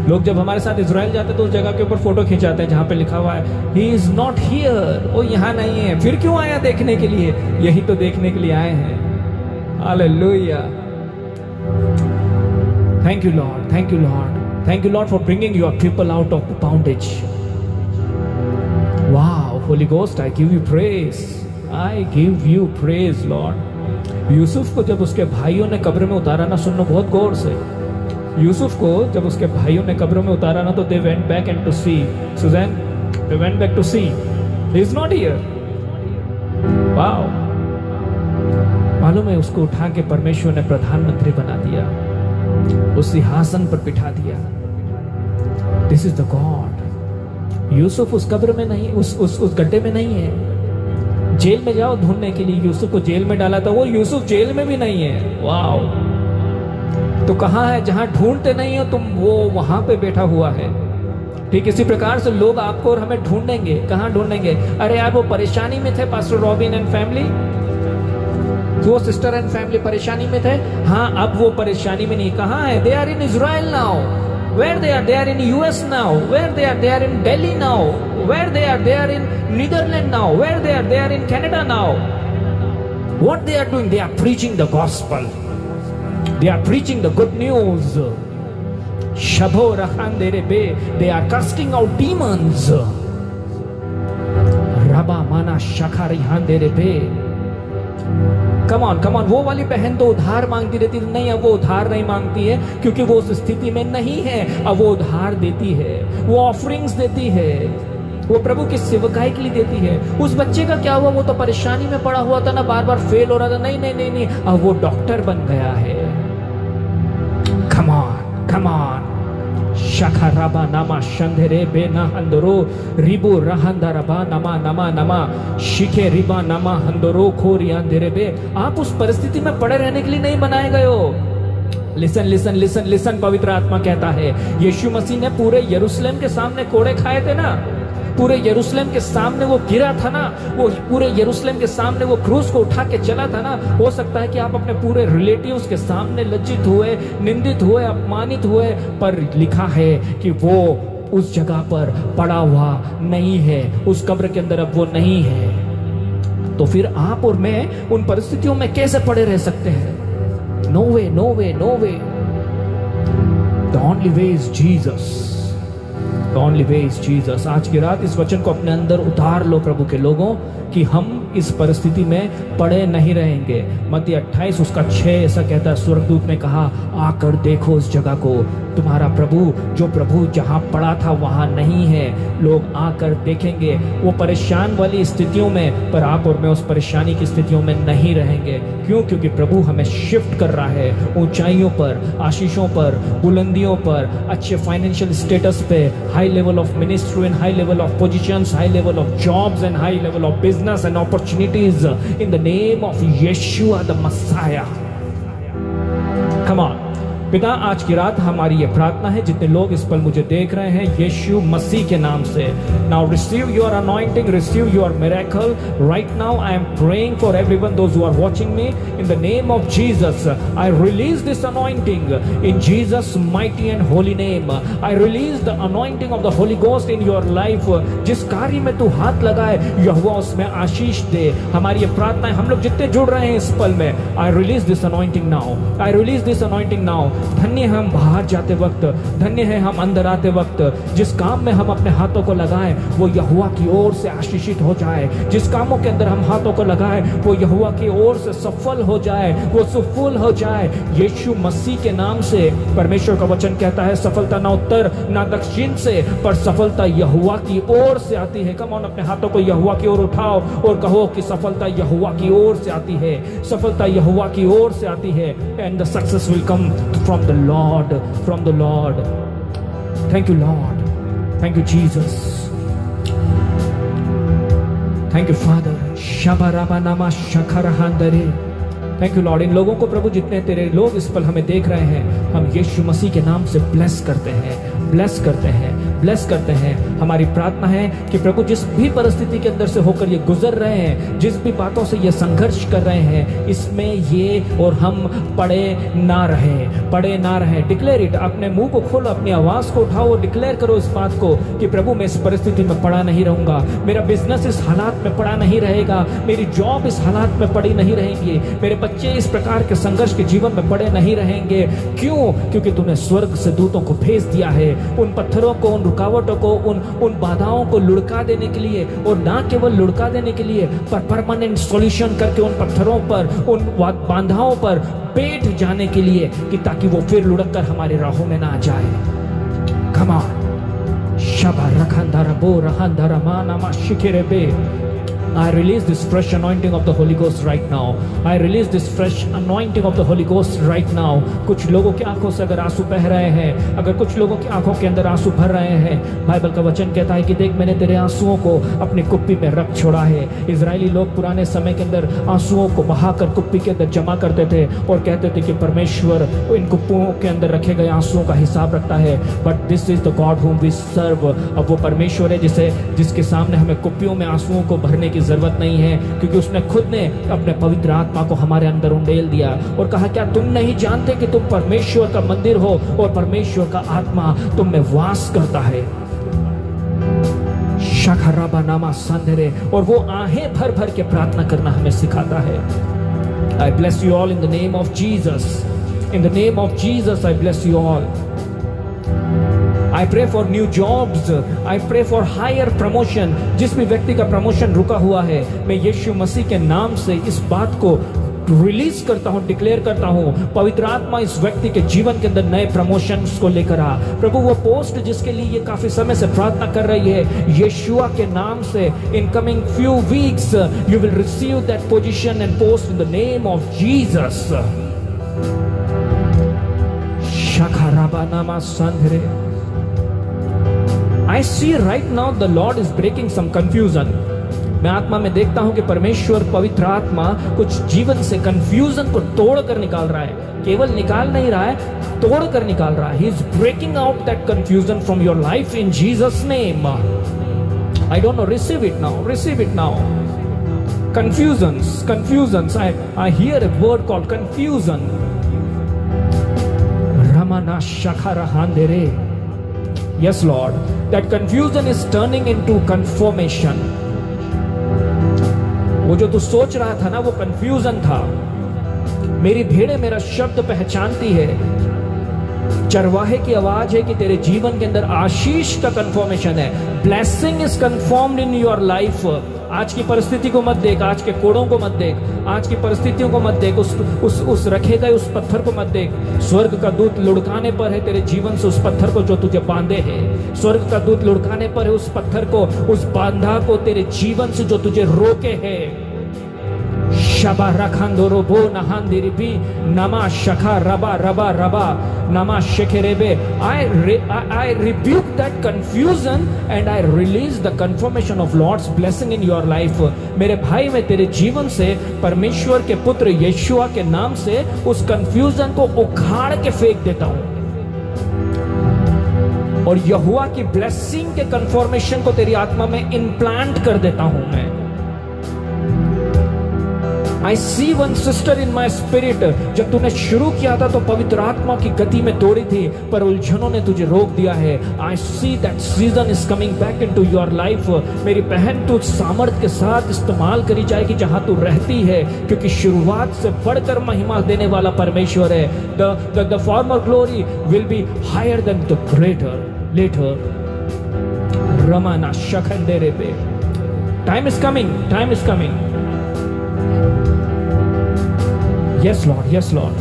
लोग जब हमारे साथ इजराइल जाते तो उस जगह के ऊपर फोटो खिंचाते हैं जहाँ पे लिखा हुआ है He is not here. वो यहाँ नहीं है। फिर क्यों आया देखने के लिए? यही तो देखने के लिए आए हैं। Hallelujah. Thank you, Lord. Thank you, Lord. Thank you, Lord, for bringing your people out of bondage. Wow, Holy Ghost, I give you praise. I give you praise, Lord. Yusuf को जब उसके भाइयों ने कब्र में उतारा ना, सुनना बहुत गौर से। यूसुफ को जब उसके भाइयों ने कब्र में उतारा ना, तो they went back and to see. Suzanne, they went back to see. He is not here. Wow. मालूम है, उसको उठा के परमेश्वर ने प्रधानमंत्री बना दिया, उस सिंहासन पर बिठा दिया। This is the God. Yusuf उस कब्र में नहीं, उस गड्ढे में नहीं है। जेल में जाओ ढूंढने के लिए, यूसुफ को जेल में डाला था, वो यूसुफ जेल में भी नहीं है। वाओ, तो कहाँ है? जहां ढूंढते नहीं हो तुम, वो वहां पे बैठा हुआ है। ठीक इसी प्रकार से लोग आपको और हमें ढूंढेंगे। कहाँ ढूंढेंगे? अरे यार वो परेशानी में थे, पास्टर रॉबिन एंड फैमिली, वो सिस्टर एंड फैमिली परेशानी में थे। हाँ, अब वो परेशानी में नहीं। कहाँ है? They are in Israel now. Where they are? They are in US now. Where they are? They are in Delhi now. Where they are? They are in Netherlands now. Where they are? They are in Canada now. What they are doing? They are preaching the gospel. They are preaching the good news. Shabho rakhandere be. They are casting out demons. Rabba mana shakhari handere be. Come on, वो वाली बहन तो उधार मांगती रहती थी, नहीं अब वो उधार नहीं मांगती है, क्योंकि वो उस स्थिति में नहीं है। अब वो उधार देती है, वो ऑफरिंग्स देती है, वो प्रभु की सेवकाई के लिए देती है। उस बच्चे का क्या हुआ? वो तो परेशानी में पड़ा हुआ था ना, बार बार फेल हो रहा था। नहीं नहीं नहीं नहीं, अब वो डॉक्टर बन गया है। कम ऑन, शखरबा नमा शंधरे बेना हंदरो रिबो रहंदरबा नमा नमा नमा शिखे रिबा नमा हंदरो खोरिया अंधेरे बे। आप उस परिस्थिति में पड़े रहने के लिए नहीं बनाए गए हो। लिसन लिसन लिसन लिसन, पवित्र आत्मा कहता है यीशु मसीह ने पूरे यरूशलेम के सामने कोड़े खाए थे ना, पूरे यरूशलेम के सामने वो गिरा था ना, वो पूरे यरूशलेम के सामने वो क्रूस को उठा के चला था ना। हो सकता है कि आप अपने पूरे रिलेटिव्स के सामने लज्जित हुए, निंदित हुए, अपमानित हुए, पर लिखा है कि वो उस जगह पर पड़ा हुआ नहीं है, उस कब्र के अंदर अब वो नहीं है। तो फिर आप और मैं उन परिस्थितियों में कैसे पड़े रह सकते हैं? No way, no way, no way. The only way is Jesus, the only way is Jesus. आज की रात इस वचन को अपने अंदर उतार लो प्रभु के लोगों, कि हम इस परिस्थिति में पड़े नहीं रहेंगे। मत्ती 28 उसका 6 ऐसा कहता है, स्वर्गदूत ने कहा आकर देखो उस जगह को, तुम्हारा प्रभु, जो प्रभु जहां पड़ा था वहां नहीं है। लोग आकर देखेंगे वो परेशान वाली स्थितियों में, पर आप और मैं उस परेशानी की स्थितियों में नहीं रहेंगे। क्यों? क्योंकि प्रभु हमें शिफ्ट कर रहा है ऊंचाइयों पर, आशीषों पर, बुलंदियों पर, अच्छे फाइनेंशियल स्टेटस पे, high level of ministry and high level of positions, high level of jobs and high level of business and opportunities in the name of Yeshua the Messiah. Come on. पिता, आज की रात हमारी ये प्रार्थना है, जितने लोग इस पल मुझे देख रहे हैं यीशु मसीह के नाम से, now receive your anointing, receive your miracle right now. I am praying for everyone those who are watching me in the name of Jesus. I release this anointing in Jesus mighty and holy name. I release the anointing of the Holy Ghost in your life. जिस कार्य में तू हाथ लगाए यहोवा उसमें आशीष दे। हमारी ये प्रार्थना है, हम लोग जितने जुड़ रहे हैं इस पल में, आई release this anointing now, I release this anointing now. धन्य है हम बाहर जाते वक्त, धन्य है हम अंदर आते वक्त। जिस काम में हम अपने हाथों को लगाएं वो यहोवा की ओर से आशीषित हो जाए। जिस कामों के अंदर हम हाथों को लगाएं वो यहोवा की ओर से सफल हो जाए, वो सफल हो जाए यीशु मसीह के नाम से। परमेश्वर का वचन कहता है सफलता ना उत्तर ना दक्षिण से, पर सफलता यहोवा की ओर से आती है। कम ऑन, अपने हाथों को यहोवा की ओर उठाओ और कहो कि सफलता यहोवा की ओर से आती है, सफलता यहोवा की ओर से आती है। And the success will come from the Lord, from the Lord. Thank you, Lord. Thank you, Jesus. Thank you, Father. Shabaraba nama shakarahandare. Thank you Lord. इन लोगों को प्रभु, जितने तेरे लोग इस पल हमें देख रहे हैं, हम यीशु मसीह के नाम से ब्लेस करते हैं, ब्लेस करते हैं, ब्लेस करते हैं। हमारी प्रार्थना है कि प्रभु जिस भी परिस्थिति के अंदर से होकर ये गुजर रहे हैं, जिस भी बातों से ये संघर्ष कर रहे हैं, इसमें ये और हम पड़े ना रहें, पड़े ना रहें। डिक्लेयर इट, अपने मुंह को खोलो, अपनी आवाज को उठाओ और डिक्लेयर करो इस बात को कि प्रभु मैं इस परिस्थिति में पड़ा नहीं रहूंगा, मेरा बिजनेस इस हालात में पड़ा नहीं रहेगा, मेरी जॉब इस हालात में पड़ी नहीं रहेंगी, मेरे बच्चे इस प्रकार के संघर्ष के जीवन में पड़े नहीं रहेंगे। क्यों? क्योंकि तूने स्वर्ग से दूतों को भेज दिया है उन पत्थरों को, उन रुकावटों को, उन बाधाओं को लुढ़का देने के लिए, और ना केवल लुढ़का देने के लिए पर परमानेंट सॉल्यूशन करके उन पत्थरों पर, उन बाधाओं पर बैठ जाने के लिए, कि ताकि वो फिर लुढ़क कर हमारे राहों में ना जाए। Come on. शबा रखंदर बो रहंदर माना शिखरे बे। I release this fresh anointing of the Holy Ghost right now. I release this fresh anointing of the Holy Ghost right now. कुछ लोगों की आंखों से अगर आंसू बह रहे हैं, अगर कुछ लोगों की आंखों के अंदर आंसू भर रहे हैं, बाइबल का वचन कहता है कि देख मैंने तेरे आंसुओं को अपनी कुप्पी में रख छोड़ा है। इजरायली लोग पुराने समय के अंदर आंसुओं को बहाकर कुप्पी के अंदर जमा करते थे और कहते थे कि परमेश्वर इन कुप्पियों के अंदर रखे गए आंसुओं का हिसाब रखता है। But this is the God whom we serve। अब वो परमेश्वर है जिसके सामने हमें कुप्पियों में आंसुओं को भरने की जरूरत नहीं है, क्योंकि उसने खुद ने अपने पवित्र आत्मा को हमारे अंदर उंडेल दिया और कहा क्या तुम नहीं जानते कि तुम परमेश्वर का मंदिर हो और परमेश्वर का आत्मा तुम में वास करता है। शखराबा नामा संधरे, और वो आहें भर भर के प्रार्थना करना हमें सिखाता है। आई bless you all in the name of Jesus, in the name of Jesus I bless you all. I pray for new jobs. I pray for higher promotion. जिस भी व्यक्ति का प्रमोशन रुका हुआ है, मैं यीशु मसीह के नाम से इस बात को रिलीज करता हूं, डिक्लेयर करता हूं, पवित्र आत्मा इस व्यक्ति के जीवन के अंदर नए प्रमोशंस को लेकर आ। प्रभु वो पोस्ट जिसके लिए ये काफी समय से प्रार्थना कर रही है, यीशुआ के नाम से in coming few weeks you will receive that position and post in the name of Jesus. शखराबा नामा संधरे। I see right now the Lord is breaking some confusion. मैं आत्मा में देखता हूं कि परमेश्वर पवित्र आत्मा कुछ जीवन से कंफ्यूजन को तोड़ कर निकाल रहा है। केवल निकाल नहीं रहा है, तोड़ कर निकाल रहा है। He is breaking out that confusion from your life in Jesus' name. I don't know, receive it now, receive it now. Confusions. I hear a word called confusion. Ramana Shakara Handere. Yes, Lord. That confusion is turning into conformation. वो जो तू सोच रहा था ना, वो confusion था। मेरी भेड़ें मेरा शब्द पहचानती है। चरवाहे की आवाज है कि तेरे जीवन के अंदर आशीष का कंफर्मेशन है। Blessing is confirmed in your life. आज की परिस्थिति को मत देख, आज के कोड़ों को मत देख, आज की परिस्थितियों को मत देख, उस रखे गए उस पत्थर को मत देख। स्वर्ग का दूत लुढ़काने पर है तेरे जीवन से उस पत्थर को जो तुझे बांधे है। स्वर्ग का दूत लुढ़काने पर है उस पत्थर को, उस बांधा को तेरे जीवन से जो तुझे रोके है। शबा रखांदोरो बो नहांदिरिबी नमा शखा रबा रबा रबा नमा शेखेरेबे। I rebuke that confusion and I release the confirmation of Lord's blessing in your life. मेरे भाई, मैं तेरे जीवन से परमेश्वर के पुत्र यीशुआ के नाम से उस कंफ्यूजन को उखाड़ के फेंक देता हूं और यहोवा की ब्लेसिंग के कंफर्मेशन को तेरी आत्मा में इम्प्लांट कर देता हूं मैं। I see one sister in my spirit. जब तूने शुरू किया था तो पवित्र आत्मा की गति में दौड़ी थी, पर उलझनों ने तुझे रोक दिया है। I see that season is coming back into your life. मेरी बहन, तू सामर्थ के साथ इस्तेमाल करी जाएगी जहां तू रहती है, क्योंकि शुरुआत से बढ़कर महिमा देने वाला परमेश्वर है। The former glory will be higher than the greater later. Ramana Shakhandere pe. Time is coming. Time is coming. Yes, Lord. Yes, Lord.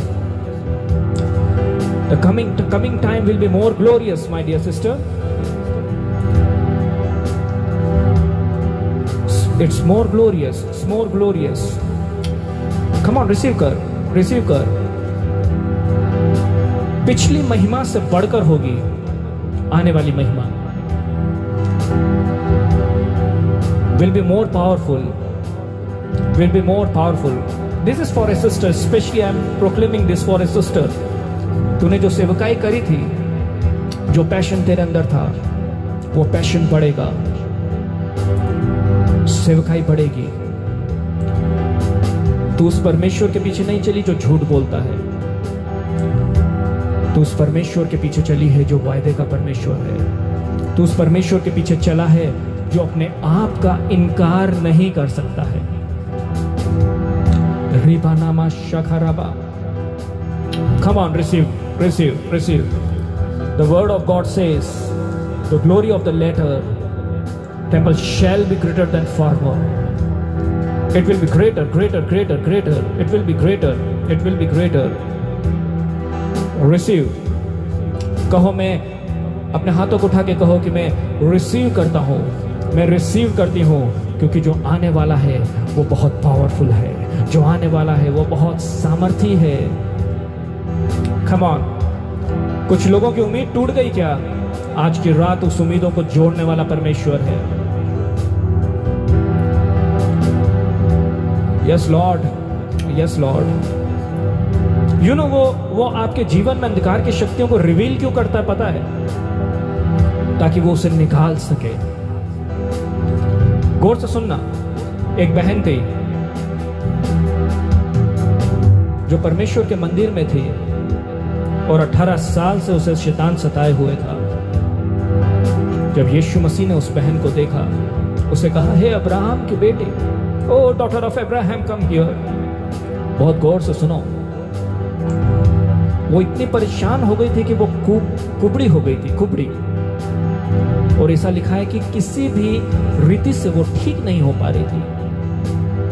The coming time will be more glorious, my dear sister. It's more glorious. It's more glorious. Come on, receive कर, receive कर। पिछली महिमा से बढ़कर होगी आने वाली महिमा। Will be more powerful. Will be more powerful. This is for a sister, especially I am proclaiming this for a sister. तूने जो सेवकाई करी थी, जो पैशन तेरे अंदर था, वो पैशन बढ़ेगा, सेवकाई बढ़ेगी। तू उस परमेश्वर के पीछे नहीं चली जो झूठ बोलता है, तू उस परमेश्वर के पीछे चली है जो वायदे का परमेश्वर है। तू उस परमेश्वर के पीछे चला है जो अपने आप का इनकार नहीं कर सकता है। Ribanama Shakaraba. Come on, receive. The word of God says, the glory of the latter temple shall be greater than former. It will be greater. It will be greater. Receive. कहो, मैं अपने हाथों को उठा के कहो कि मैं रिसीव करता हूं, मैं रिसीव करती हूं, क्योंकि जो आने वाला है वो बहुत पावरफुल है, जो आने वाला है वो बहुत सामर्थी है। Come on. कुछ लोगों की उम्मीद टूट गई क्या? आज की रात उस उम्मीदों को जोड़ने वाला परमेश्वर है। Yes Lord, yes Lord. You know, वो आपके जीवन में अंधकार की शक्तियों को रिवील क्यों करता है पता है? ताकि वो उसे निकाल सके। गौर से सुनना। एक बहन थी जो परमेश्वर के मंदिर में थी और 18 साल से उसे शैतान सताए हुए था। जब यीशु मसीह ने उस बहन को देखा, उसे कहा, हे अब्राहम की बेटी, oh daughter of Abraham, come here. बहुत गौर से सुनो। वो इतनी परेशान हो गई थी कि वो कुबड़ी हो गई थी, कुबड़ी। और ऐसा लिखा है कि किसी भी रीति से वो ठीक नहीं हो पा रही थी।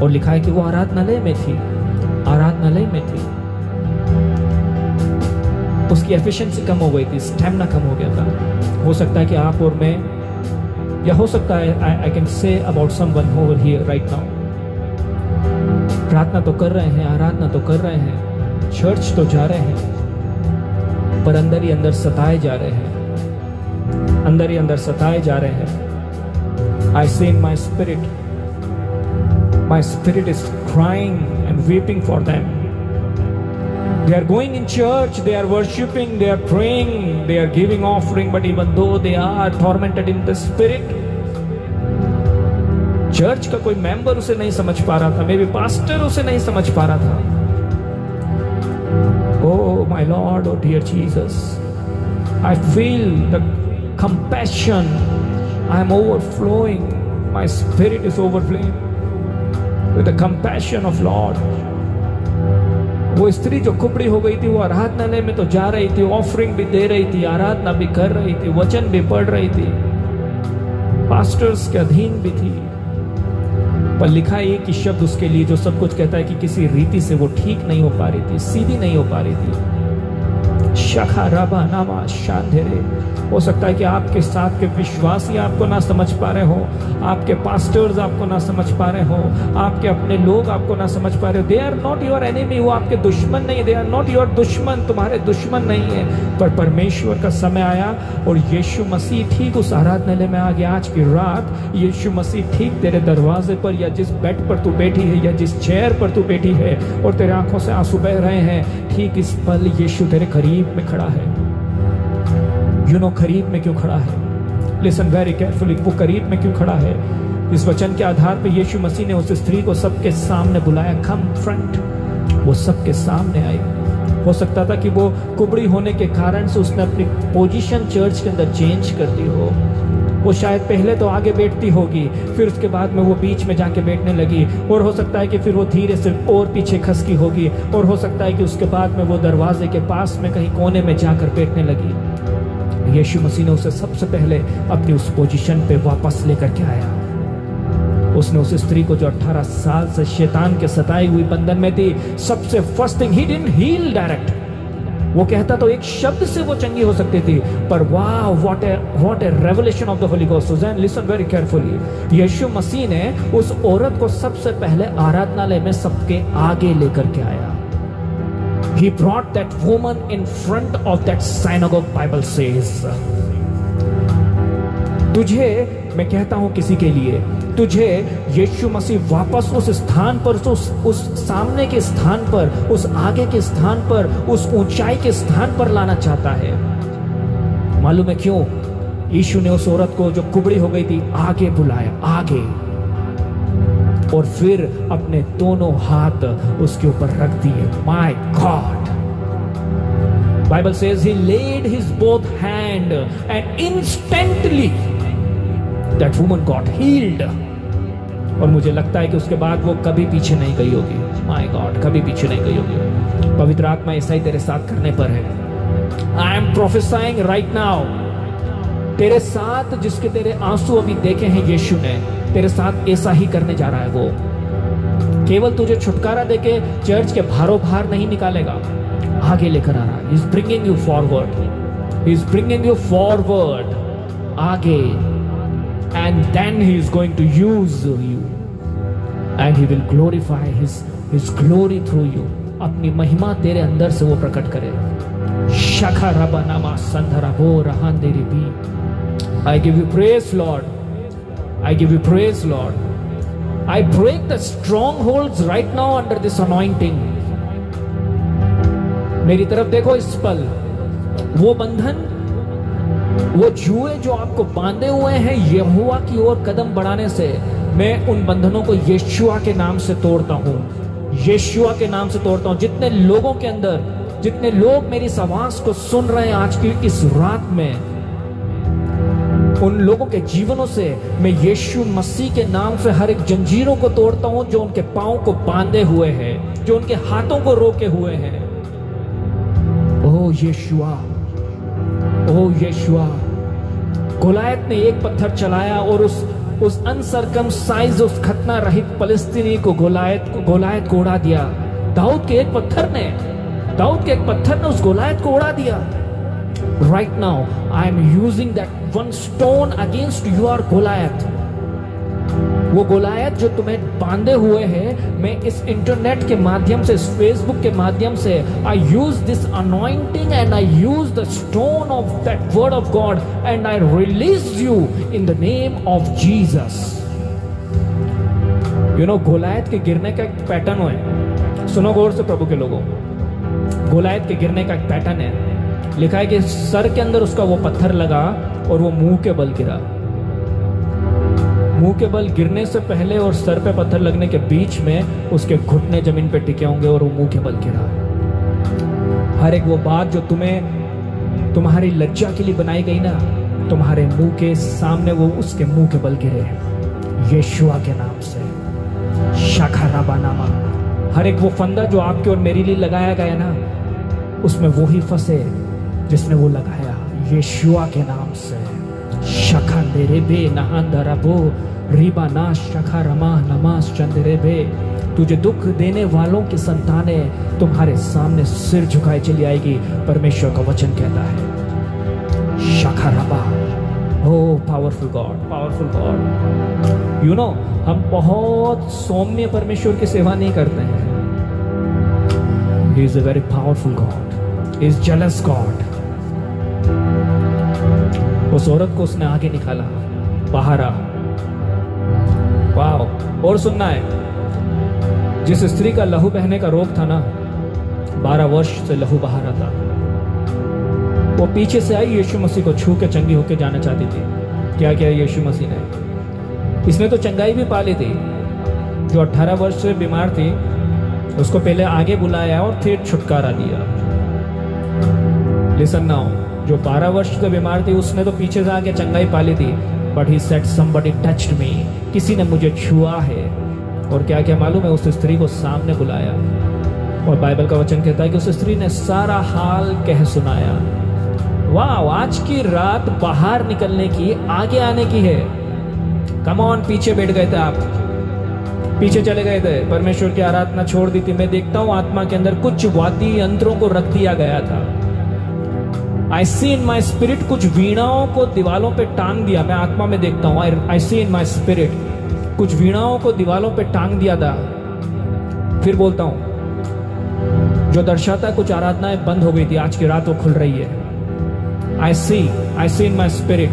और लिखा है कि वो आराधनालय में थी आराधनालय में थी, उसकी एफिशिएंसी कम हो गई थी, स्टैमिना कम हो गया था। हो सकता है कि आप और मैं, या हो सकता है I can say about someone over here right now, प्रार्थना तो कर रहे हैं, आराधना तो कर रहे हैं, चर्च तो जा रहे हैं, पर अंदर ही अंदर सताए जा रहे हैं, अंदर ही अंदर सताए जा रहे हैं। I see in my spirit is crying and weeping for them. They are going in church, they are worshiping, they are praying, they are giving offering, but even though they are tormented in the spirit, church का कोई member उसे नहीं समझ पा रहा था, may be pastor उसे नहीं समझ पा रहा था। Oh my Lord, oh dear Jesus, I feel the compassion, I am overflowing, my spirit is overflowing with the compassion of Lord। वो स्त्री जो कुबड़ी हो गई थी, वो आराधनालय में तो जा रही थी, ऑफरिंग भी दे रही थी, आराधना भी कर रही थी, वचन भी पढ़ रही थी, पास्टर्स के अधीन भी थी, पर लिखा एक ही शब्द उसके लिए जो सब कुछ कहता है कि किसी रीति से वो ठीक नहीं हो पा रही थी, सीधी नहीं हो पा रही थी। शखा रबा नामा शांधेरे। हो सकता है कि आपके साथ के विश्वासी आपको ना समझ पा रहे हो, आपके पास्टर्स आपको ना समझ पा रहे हो, आपके अपने लोग आपको ना समझ पा रहे हो। They are not your enemy, वो आपके दुश्मन नहीं, दे आर नॉट योर दुश्मन, तुम्हारे दुश्मन नहीं है। पर परमेश्वर का समय आया और यीशु मसीह ठीक उस आराधनालय में आ गया। आज की रात यीशु मसीह ठीक तेरे दरवाजे पर, या जिस बेड पर तू बैठी है, या जिस चेयर पर तू बैठी है और तेरे आंखों से आंसू बह रहे हैं, ठीक इस पल यीशु तेरे करीब में खड़ा है। You know, करीब में क्यों खड़ा है? Listen very carefully, वो करीब में क्यों खड़ा है? इस वचन के आधार पर यीशु मसीह ने उस स्त्री को सबके सामने बुलाया, कम फ्रंट। वो सबके सामने आई। हो सकता था कि वो कुबड़ी होने के कारण से उसने अपनी पोजीशन चर्च के अंदर चेंज कर दी हो। वो शायद पहले तो आगे बैठती होगी, फिर उसके बाद में वो बीच में जाके बैठने लगी, और हो सकता है कि फिर वो धीरे से और पीछे खसकी होगी, और हो सकता है कि उसके बाद में वो दरवाजे के पास में कहीं कोने में जाकर बैठने लगी। यीशु मसीह ने उसे सबसे पहले अपनी उस पोजीशन पे वापस लेकर के आया। उसने उस स्त्री को जो 18 साल से शैतान के सताई हुई बंधन में थी, सबसे first thing, he didn't heal direct. वो कहता तो एक शब्द से वो चंगी हो सकती थी, पर वाह, what a revelation of the Holy Ghost. Susan, listen very carefully. यीशु मसीह ने उस औरत को सबसे पहले आराधनालय में सबके आगे लेकर के आया। He brought that woman in front of that synagogue, Bible says। तुझे, मैं कहता हूं किसी के लिए, तुझे यीशु मसीह वापस उस स्थान पर, उस सामने के स्थान पर, उस आगे के स्थान पर, उस ऊंचाई के स्थान पर लाना चाहता है। मालूम है क्यों? यीशु ने उस औरत को जो कुबड़ी हो गई थी आगे बुलाया, आगे, और फिर अपने दोनों हाथ उसके ऊपर रख दिए। My God, Bible says he laid his both hand and instantly that woman got healed. और मुझे लगता है कि उसके बाद वो कभी पीछे नहीं गई होगी। माय गॉड, कभी पीछे नहीं गई होगी। पवित्र आत्मा ऐसा ही तेरे साथ करने पर है। I am prophesying right now, तेरे साथ जिसके तेरे आंसू अभी देखे हैं यीशु ने, तेरे साथ ऐसा ही करने जा रहा है। वो केवल तुझे छुटकारा देके चर्च के भारों भार नहीं निकालेगा, आगे लेकर आ रहा है। He is bringing you forward, He is bringing you forward, आगे, and then He is going to use you and He will glorify His glory through you। अपनी महिमा तेरे अंदर से वो प्रकट करे। शखा रबा नामा संधरा बो रहांदेरी भी। I give you praise, Lord। I give you praise, Lord। I break the strongholds right now under this anointing। मेरी तरफ देखो इस पल, वो बंधन, वो जुए जो आपको बांधे हुए हैं यहोवा की ओर कदम बढ़ाने से, मैं उन बंधनों को यीशुआ के नाम से तोड़ता हूं, यीशुआ के नाम से तोड़ता हूं। जितने लोगों के अंदर, जितने लोग मेरी इस आवाज को सुन रहे हैं आज की इस रात में, उन लोगों के जीवनों से मैं यीशु मसीह के नाम से हर एक जंजीरों को तोड़ता हूं जो उनके पांव को बांधे हुए हैं, जो उनके हाथों को रोके हुए हैं। ओ यीशुआ, ओ यीशुआ। गोलायत ने एक पत्थर चलाया और उस अनसरकमसाइज, उस खतना रहित फलस्तीनी को गोलायत को उड़ा दिया। दाऊद के एक पत्थर ने उस गोलायत को उड़ा दिया। Right now I am using that one stone against your Goliath. वो गोलायत जो तुम्हें बांधे हुए है, मैं इस इंटरनेट के माध्यम से, इस फेसबुक के माध्यम से, I use this anointing and I use the stone of that word of God and I release you in the name of Jesus. You know, गोलायत के गिरने का एक पैटर्न है। सुनो गौर से प्रभु के लोगों, गोलायत के गिरने का एक पैटर्न है। लिखा है कि सर के अंदर उसका वो पत्थर लगा और वो मुंह के बल गिरा। मुंह के बल गिरने से पहले और सर पे पत्थर लगने के बीच में उसके घुटने जमीन पे टिके होंगे और वो मुंह के बल गिरा। हर एक वो बात जो तुम्हें तुम्हारी लज्जा के लिए बनाई गई ना, तुम्हारे मुंह के सामने वो उसके मुंह के बल गिरे यीशुआ के नाम से। शाखाराबानामा, हर एक वो फंदा जो आपके और मेरे लिए लगाया गया ना, उसमें वो ही फंसे जिसने वो लगाया यीशुआ के नाम से। शखा तेरे बे नहांदरबो रिबा ना शखा रमा नमास चंद्रे बे। तुझे दुख देने वालों की संतानें तुम्हारे सामने सिर झुकाए चली आएगी, परमेश्वर का वचन कहता है। शखा रबा, oh powerful God, powerful God. You know, हम बहुत सौम्य परमेश्वर की सेवा नहीं करते हैं। He is a very powerful God. He is jealous God. उस औरत को उसने आगे निकाला, बाहर आ। वाह। और सुनना है, जिस स्त्री का लहू बहने का रोग था ना, 12 वर्ष से लहू बहा रहा था, वो पीछे से आई, यीशु मसीह को छू के चंगी होके जाना चाहती थी। क्या किया यीशु मसीह ने? इसने तो चंगाई भी पा ली थी। जो 18 वर्ष से बीमार थी उसको पहले आगे बुलाया और फिर छुटकारा दिया। लिसन नाउ, जो 12 वर्ष से बीमार थी उसने तो पीछे से आके चंगाई पा ली थी, but he said somebody touched me, किसी ने मुझे छुआ है। और क्या क्या मालूम है? उस स्त्री को सामने बुलाया और बाइबल का वचन कहता है कि उस स्त्री ने सारा हाल कह सुनाया। वाह, आज की रात बाहर निकलने की, आगे आने की है। कम ऑन, पीछे बैठ गए थे आप, पीछे चले गए थे, परमेश्वर की आराधना छोड़ दी थी। मैं देखता हूं आत्मा के अंदर कुछ वाद्य यंत्रों को रख दिया गया था। आई सी इन माई स्पिरिट, कुछ वीणाओं को दीवालों पे टांग दिया। मैं आत्मा में देखता हूं, आई सी इन माई स्पिरिट, कुछ वीणाओं को दीवालों पे टांग दिया था। फिर बोलता हूं, जो दर्शाता कुछ आराधनाएं बंद हो गई थी, आज की रात वो खुल रही है। आई सी इन माई स्पिरिट,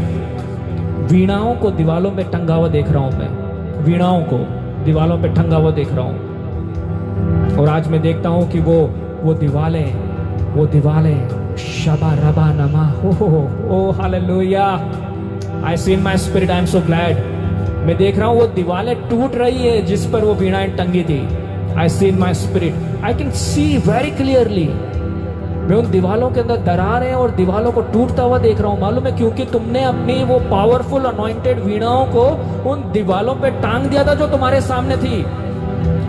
वीणाओं को दीवालों पे टंगा हुआ देख रहा हूं मैं, वीणाओं को दीवालों पे टंगा हुआ देख रहा हूं। और आज मैं देखता हूं कि वो दीवालें शबा रबा नमा, oh hallelujah. I see in my spirit, I am so glad. मैं देख रहा हूं वो दीवालें टूट रही है जिस पर वो वीणाएं टंगी थी। I see in my spirit, I can see very clearly. मैं उन दीवालों के अंदर दरार है और दीवालों को टूटता हुआ देख रहा हूं। मालूम है? क्योंकि तुमने अपनी वो पावरफुल अनॉइंटेड वीणाओं को उन दीवालों पे टांग दिया था जो तुम्हारे सामने थी।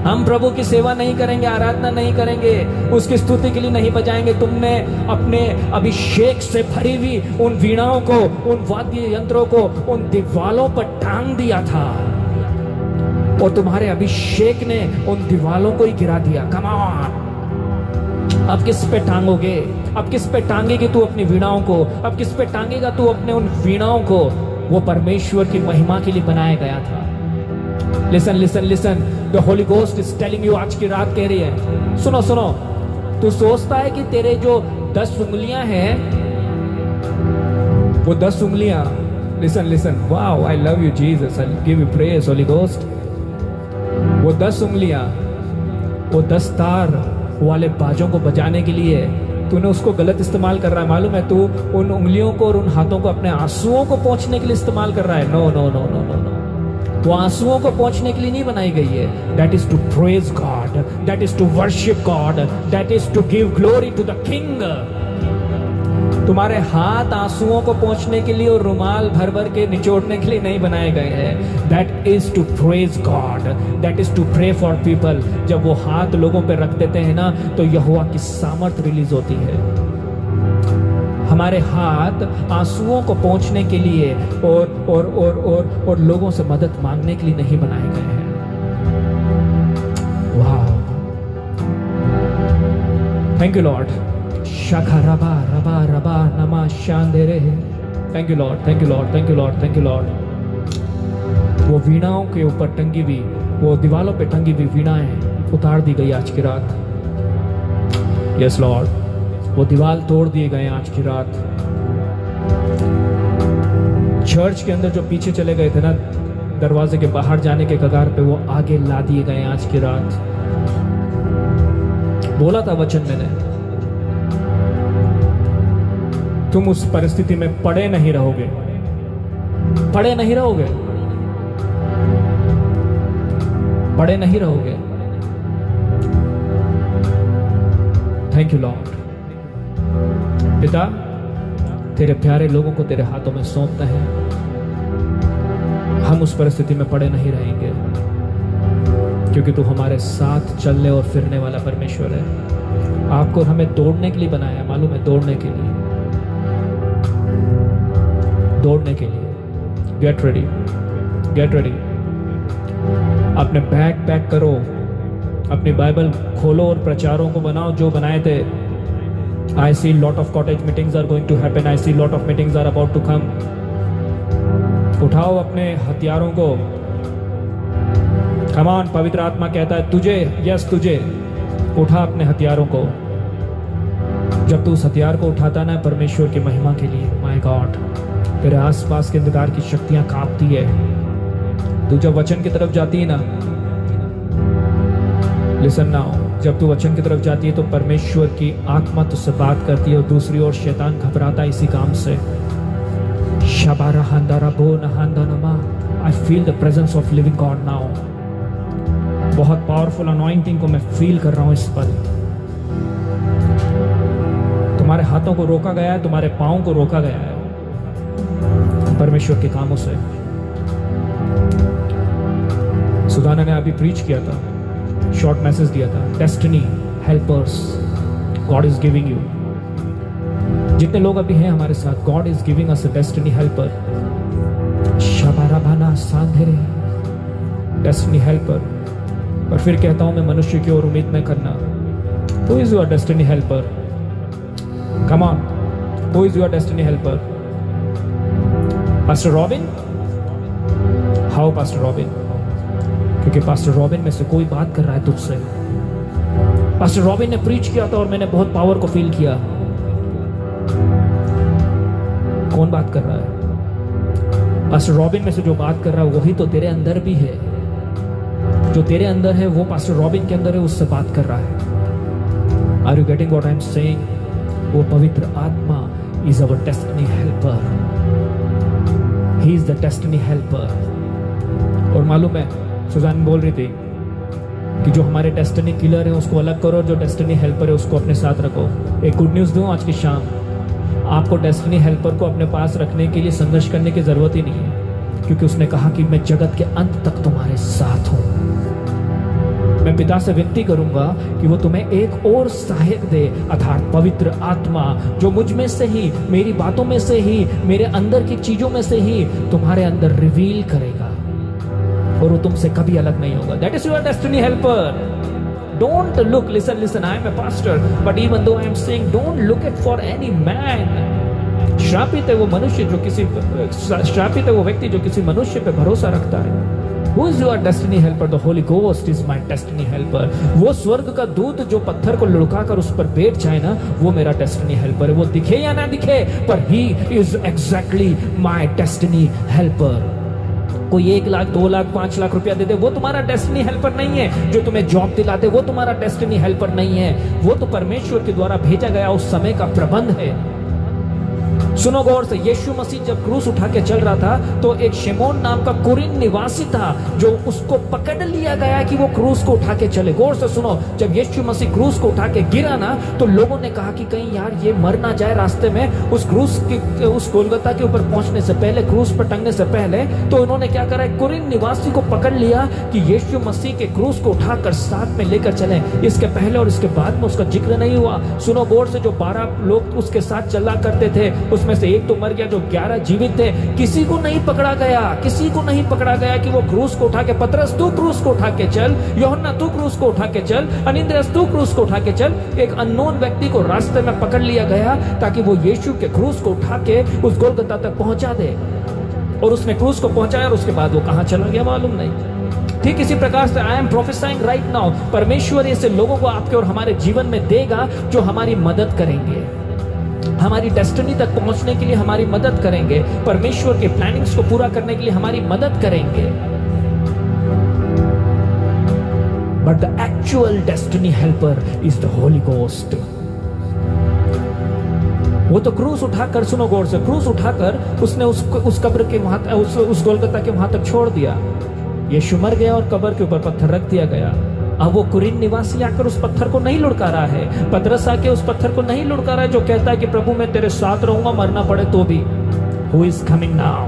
हम प्रभु की सेवा नहीं करेंगे, आराधना नहीं करेंगे, उसकी स्तुति के लिए नहीं बजाएंगे। तुमने अपने अभिषेक से भरी हुई उन वीणाओं को, उन वाद्य यंत्रों को उन दीवालों पर टांग दिया था और तुम्हारे अभिषेक ने उन दीवालों को ही गिरा दिया। कम ऑन, अब किस पे टांगोगे? अब किस पे टांगेगी तू अपनी वीणाओं को? अब किस पे टांगेगा तू अपने उन वीणाओं को? वो परमेश्वर की महिमा के लिए बनाया गया था। Listen listen listen, the Holy ghost is telling you, आज की रात कह रही है, सुनो सुनो। तू सोचता है कि तेरे जो 10 उंगलियां हैं, वो 10 उंगलियां, listen listen, wow, I love you Jesus, I give you praise Holi ghost. वो 10 उंगलियां, वो 10 तार वाले बाजों को बजाने के लिए तूने उसको गलत इस्तेमाल कर रहा है। मालूम है? तू उन उंगलियों को और उन हाथों को अपने आंसुओं को पोंछने के लिए इस्तेमाल कर रहा है। No no no no no no, वो आंसुओं को पोंछने के लिए नहीं बनाई गई है। That is to praise God, that is to worship God, that is to give glory to the king. तुम्हारे हाथ आंसुओं को पोंछने के लिए और रुमाल भर भर के निचोड़ने के लिए नहीं बनाए गए हैं। That is to praise God, that is to pray for people. जब वो हाथ लोगों पे रख देते हैं ना, तो यहोवा की सामर्थ रिलीज होती है। हमारे हाथ आंसुओं को पोंछने के लिए और लोगों से मदद मांगने के लिए नहीं बनाए गए हैं। वाह, थैंक यू लॉर्ड। शाखा रबा रबा रबा नमा शांदेरे। Thank you Lord, thank you Lord, thank you Lord, thank you Lord. वो वीणाओं के ऊपर टंगी हुई, वो दीवालों पे टंगी हुई वीणाएं उतार दी गई आज की रात। यस लॉर्ड, वो दीवाल तोड़ दिए गए आज की रात। चर्च के अंदर जो पीछे चले गए थे ना, दरवाजे के बाहर जाने के कगार पे, वो आगे ला दिए गए आज की रात। बोला था वचन मैंने, तुम उस परिस्थिति में पड़े नहीं रहोगे, पड़े नहीं रहोगे, पड़े नहीं रहोगे। Thank you Lord. पिता, तेरे प्यारे लोगों को तेरे हाथों में सौंपता है। हम उस परिस्थिति में पड़े नहीं रहेंगे, क्योंकि तू हमारे साथ चलने और फिरने वाला परमेश्वर है। आपको हमें दौड़ने के लिए बनाया, मालूम है, दौड़ने के लिए, दौड़ने के लिए। Get ready, get ready. अपने बैग पैक करो, अपनी बाइबल खोलो और प्रचारों को बनाओ जो बनाए थे। I see lot of cottage meetings are going to happen. I see lot of meetings are about to come. उठाओ अपने हथियारों को। Come on, पवित्र आत्मा कहता है तुझे, यस तुझे, उठा अपने हथियारों को। जब तू उस हथियार को उठाता ना परमेश्वर की महिमा के लिए, माय गॉड, तेरे आसपास के अंधकार की शक्तियां कांपती है। तू जब वचन की तरफ जाती है ना, लिसन नाउ, जब तू वचन की तरफ जाती है तो परमेश्वर की आत्मा तुझसे बात करती है और दूसरी ओर शैतान घबराता है इसी काम से। I feel the presence of living God now. बहुत पावरफुल अनॉइंटिंग को मैं फील कर रहा हूं इस पल। तुम्हारे हाथों को रोका गया है, तुम्हारे पांव को रोका गया है परमेश्वर के कामों से। सुदाना ने अभी प्रीच किया था, शॉर्ट मैसेज दिया था, destiny helpers God is giving you. जितने लोग अभी हैं हमारे साथ, God is giving us a destiny helper. शबाराबाना सांधेरे, डेस्टिनी हेल्पर। और फिर कहता हूं मैं, मनुष्य की ओर उम्मीद न करना। Who is your destiny helper? Come on, who is your destiny helper? Pastor robin? How pastor robin? क्योंकि पास्टर रॉबिन में से कोई बात कर रहा है तुझसे। पास्टर रॉबिन ने प्रीच किया था और मैंने बहुत पावर को फील किया। कौन बात कर रहा है? पास्टर रॉबिन में से जो बात कर रहा है वही तो तेरे अंदर भी है। जो तेरे अंदर है वो पास्टर रॉबिन के अंदर है, उससे बात कर रहा है। Are you getting what I am saying? वो पवित्र आत्मा is our destiny helper. He is the destiny helper. और मालूम है, सुजान बोल रही थी कि जो हमारे डेस्टिनी किलर है उसको अलग करो, जो डेस्टिनी हेल्पर है उसको अपने साथ रखो। एक गुड न्यूज दूं आज की शाम, आपको डेस्टिनी हेल्पर को अपने पास रखने के लिए संघर्ष करने की जरूरत ही नहीं है, क्योंकि उसने कहा कि मैं जगत के अंत तक तुम्हारे साथ हूं। मैं पिता से विनती करूंगा कि वो तुम्हें एक और सहायक दे, अर्थात पवित्र आत्मा, जो मुझ में से ही, मेरी बातों में से ही, मेरे अंदर की चीजों में से ही तुम्हारे अंदर रिवील करेगा और वो तुमसे कभी अलग नहीं होगा। That is your destiny helper. Don't look, listen listen, I am a pastor, but even though I am saying, don't look it for any man. श्रापित है वो मनुष्य जो किसी, श्रापित है वो व्यक्ति जो किसी मनुष्य पे भरोसा रखता है। Who is your destiny helper? The Holy Ghost is my destiny helper. वो स्वर्ग का दूत जो पत्थर को लुढ़का कर उस पर बैठ जाए ना, वो मेरा डेस्टिनी हेल्पर है। वो दिखे या ना दिखे, पर he is exactly my destiny helper. कोई 1 लाख 2 लाख 5 लाख रुपया दे दे, वो तुम्हारा डेस्टिनी हेल्पर नहीं है। जो तुम्हें जॉब दिलाते वो तुम्हारा डेस्टिनी हेल्पर नहीं है। वो तो परमेश्वर के द्वारा भेजा गया उस समय का प्रबंध है। सुनो गौर से, यीशु मसीह जब क्रूस उठा के चल रहा था तो एक शिमोन नाम का कुरिन निवासी था जो उसको पकड़ लिया गया कि वो क्रूस को उठा के चले। गौर से सुनो, जब यीशु मसीह क्रूस को उठा के गिरा ना, तो लोगों ने कहा कि कहीं यार ये मर ना जाए रास्ते में। उस क्रूस की, उस गोलगता के ऊपर पहुंचने से पहले, क्रूस पर टंगने से पहले, तो उन्होंने क्या करा, कुरिन निवासी को पकड़ लिया कि यीशु मसीह के क्रूस को उठाकर साथ में लेकर चले। इसके पहले और इसके बाद में उसका जिक्र नहीं हुआ। सुनो गौर से, जो 12 लोग उसके साथ चला करते थे, उस उसमें से एक तो मर गया, जो 11 जीवित थे किसी को नहीं पकड़ा गया, किसी को नहीं पकड़ा गया कि वो क्रूस को उठा के, पतरस तू क्रूस को उठा के चल, यूहन्ना तू क्रूस को उठा के चल, अनिन्द्रियास तू क्रूस को उठा के चल। एक अननोन व्यक्ति को रास्ते में पकड़ लिया गया ताकि वो यीशु के क्रूस को उठा के उस गोलगत्ता तक पहुंचा दे, और उसने क्रूस को पहुंचाया, और उसके बाद वो कहां चला गया मालूम नहीं। ठीक इसी प्रकार से I am prophesying right now, परमेश्वर ऐसे लोगों को आपके और हमारे जीवन में देगा जो हमारी मदद करेंगे, हमारी डेस्टिनी तक पहुंचने के लिए हमारी मदद करेंगे, परमेश्वर के प्लानिंग्स को पूरा करने के लिए हमारी मदद करेंगे। But the actual destiny helper is the Holy ghost. वो तो क्रूस उठाकर, सुनो गौर से, क्रूस उठाकर उसने उस कब्र के वहां, उस गोलगत्ता के वहां तक छोड़ दिया। यीशु मर गया और कब्र के ऊपर पत्थर रख दिया गया। अब वो कुरिन निवासी आकर उस पत्थर को नहीं लुढ़का रहा है, पतरस आके उस पत्थर को नहीं लुढ़का रहा है जो कहता है कि प्रभु मैं तेरे साथ रहूंगा मरना पड़े तो भी। Who is coming now?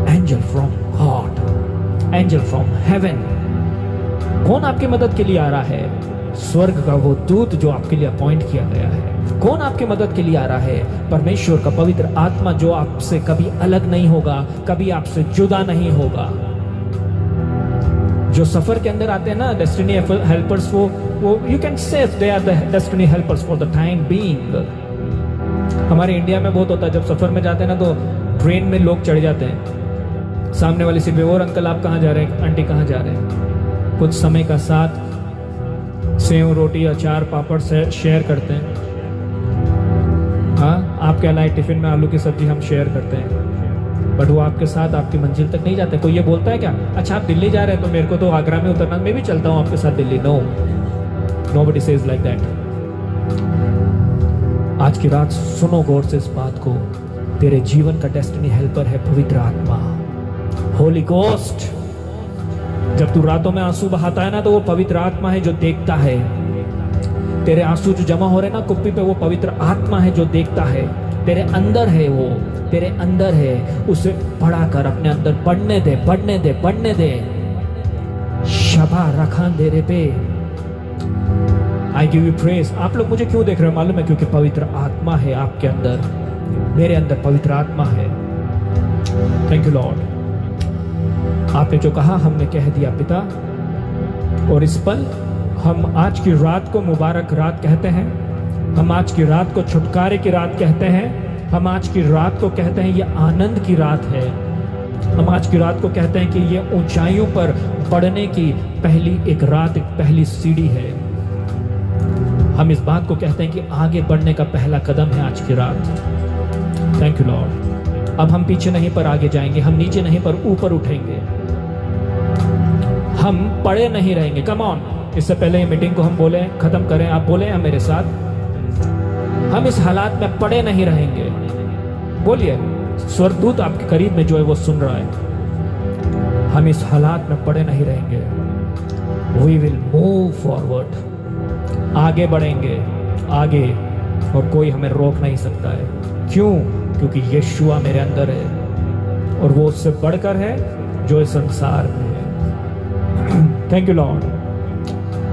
Angel from God, angel from heaven. कौन आपकी मदद के लिए आ रहा है? स्वर्ग का वो दूत जो आपके लिए अपॉइंट किया गया है। कौन आपकी मदद के लिए आ रहा है? परमेश्वर का पवित्र आत्मा जो आपसे कभी अलग नहीं होगा, कभी आपसे जुदा नहीं होगा। जो सफर के अंदर आते हैं ना डेस्टिनी हेल्पर्स, वो you can say they are the destiny helpers for the time being. हमारे इंडिया में बहुत होता है, जब सफर में जाते हैं ना तो ट्रेन में लोग चढ़ जाते हैं, सामने वाली सीट पे, और अंकल आप कहाँ जा रहे हैं, आंटी कहाँ जा रहे हैं। कुछ समय का साथ सेव रोटी अचार पापड़ से शेयर करते हैं। हाँ, आपके अलाए टिफिन में आलू की सब्जी हम शेयर करते हैं, बट वो आपके साथ आपकी मंजिल तक नहीं जाते। कोई ये बोलता है क्या, अच्छा आप दिल्ली जा रहे हैं तो मेरे को तो आगरा में उतरना, मैं भी चलता हूँ आपके साथ Delhi. No, nobody says like that. आज की रात सुनो गौर से इस बात को, तेरे जीवन का डेस्टिनी हेल्पर है पवित्र आत्मा, होली गोस्ट। जब तू रातों में आंसू बहाता है ना तो वो पवित्र आत्मा है जो देखता है। तेरे आंसू जो जमा हो रहे ना कुप्पी पे, वो पवित्र आत्मा है जो देखता है। तेरे अंदर है, वो तेरे अंदर है, उसे पढ़ा कर अपने अंदर पढ़ने दे, पढ़ने दे, पढ़ने दे। शबा रखा दे रे पे। I give you praise. आप लोग मुझे क्यों देख रहे हो मालूम है? क्योंकि पवित्र आत्मा है आपके अंदर, मेरे अंदर पवित्र आत्मा है। Thank you Lord. आपने जो कहा हमने कह दिया पिता, और इस पल हम आज की रात को मुबारक रात कहते हैं, हम आज की रात को छुटकारे की रात कहते हैं, हम आज की रात को कहते हैं ये आनंद की रात है, हम आज की रात को कहते हैं कि ये ऊंचाइयों पर बढ़ने की पहली एक रात, एक पहली सीढ़ी है। हम इस बात को कहते हैं कि आगे बढ़ने का पहला कदम है आज की रात। Thank you Lord. अब हम पीछे नहीं पर आगे जाएंगे, हम नीचे नहीं पर ऊपर उठेंगे, हम पड़े नहीं रहेंगे। कम ऑन, इससे पहले ये मीटिंग को हम बोले खत्म करें, आप बोले हैं मेरे साथ, हम इस हालात में पड़े नहीं रहेंगे। बोलिए, स्वर्गदूत आपके करीब में जो है वो सुन रहा है। हम इस हालात में पड़े नहीं रहेंगे। वी विल मूव फॉरवर्ड, आगे बढ़ेंगे, आगे, और कोई हमें रोक नहीं सकता है। क्यों? क्योंकि यीशुआ मेरे अंदर है और वो उससे बढ़कर है जो इस संसार में है। Thank you Lord.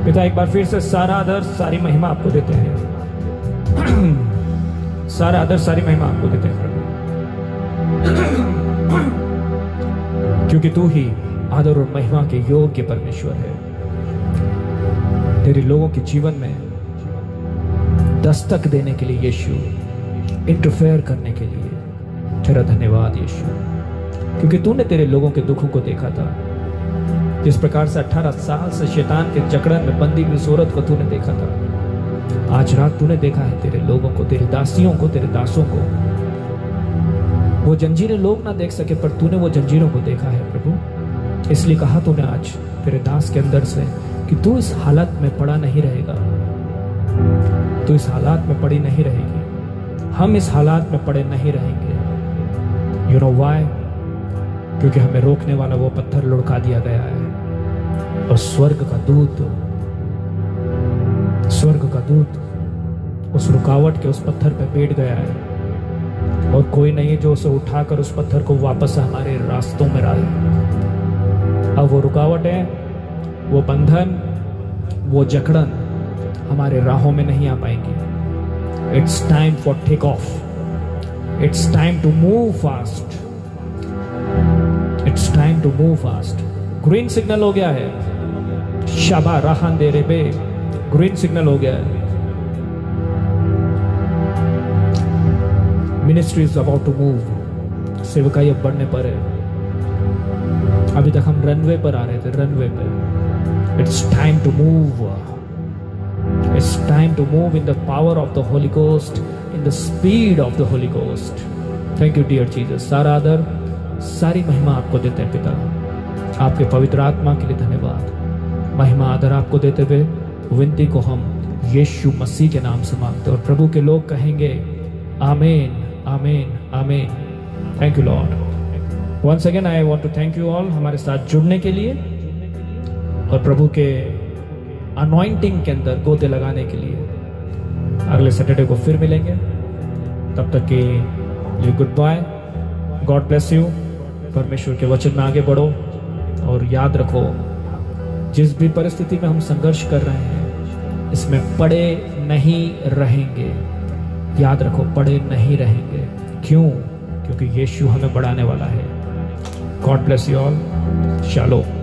पिता, एक बार फिर से सारा आदर सारी महिमा आपको देते हैं, सारा आदर सारी महिमा आपको देते हैं क्योंकि तू ही आदर और महिमा के योग्य परमेश्वर है। तेरे लोगों के जीवन में दस्तक देने के लिए यीशु, इंटरफेयर करने के लिए तेरा धन्यवाद यीशु, क्योंकि तूने तेरे लोगों के दुखों को देखा था। जिस प्रकार से 18 साल से शैतान के जकड़न में बंदी हुई सूरत को तूने देखा था, आज रात तूने देखा है तेरे लोगों को, तेरी दासियों को, तेरे दासों को। वो जंजीरें लोग ना देख सके पर तूने वो जंजीरों को देखा है प्रभु। इसलिए कहा तूने आज तेरे दास के अंदर से कि तू इस हालत में पड़ा नहीं रहेगा, तू इस हालात में पड़ी नहीं रहेगी, हम इस हालात में पड़े नहीं रहेंगे। You know why? क्योंकि हमें रोकने वाला वो पत्थर लुढ़का दिया गया है और स्वर्ग का दूत उस रुकावट के उस पत्थर पे बैठ गया है और कोई नहीं जो उसे उठाकर उस पत्थर को वापस हमारे रास्तों में डाले। अब वो रुकावट है, वो बंधन, वो जकड़न हमारे राहों में नहीं आ पाएंगे। It's time for take off, It's time to move fast. It's time to move fast. Green signal हो गया है. शाबा राहन दे रे बे. ग्रीन सिग्नल हो गया है. Ministry is about to move. सेवकाई अब बढ़ने पर है. अभी तक हम रनवे पर आ रहे थे, रनवे पे. It's time to move. It's time to move in the power of the Holy Ghost, in the speed of the Holy Ghost. Thank you dear Jesus. सारा आदर, सारी महिमा आपको देते हैं पिता. आपके पवित्र आत्मा के लिए धन्यवाद. महिमा आदर आपको देते हुए विनती को हम यीशु मसीह के नाम से मांगते हैं. और प्रभु के लोग कहेंगे आमीन, आमीन, आमीन. Thank you Lord. Once again I want to thank you all हमारे साथ जुड़ने के लिए और प्रभु के अनॉइंटिंग के अंदर गोते लगाने के लिए. अगले सैटरडे को फिर मिलेंगे. तब तक के लिए goodbye. God bless you. परमेश्वर के वचन में आगे बढ़ो और याद रखो, जिस भी परिस्थिति में हम संघर्ष कर रहे हैं इसमें पड़े नहीं रहेंगे. याद रखो, पड़े नहीं रहेंगे. क्यों? क्योंकि यीशु हमें बढ़ाने वाला है. God bless you all. Shalom.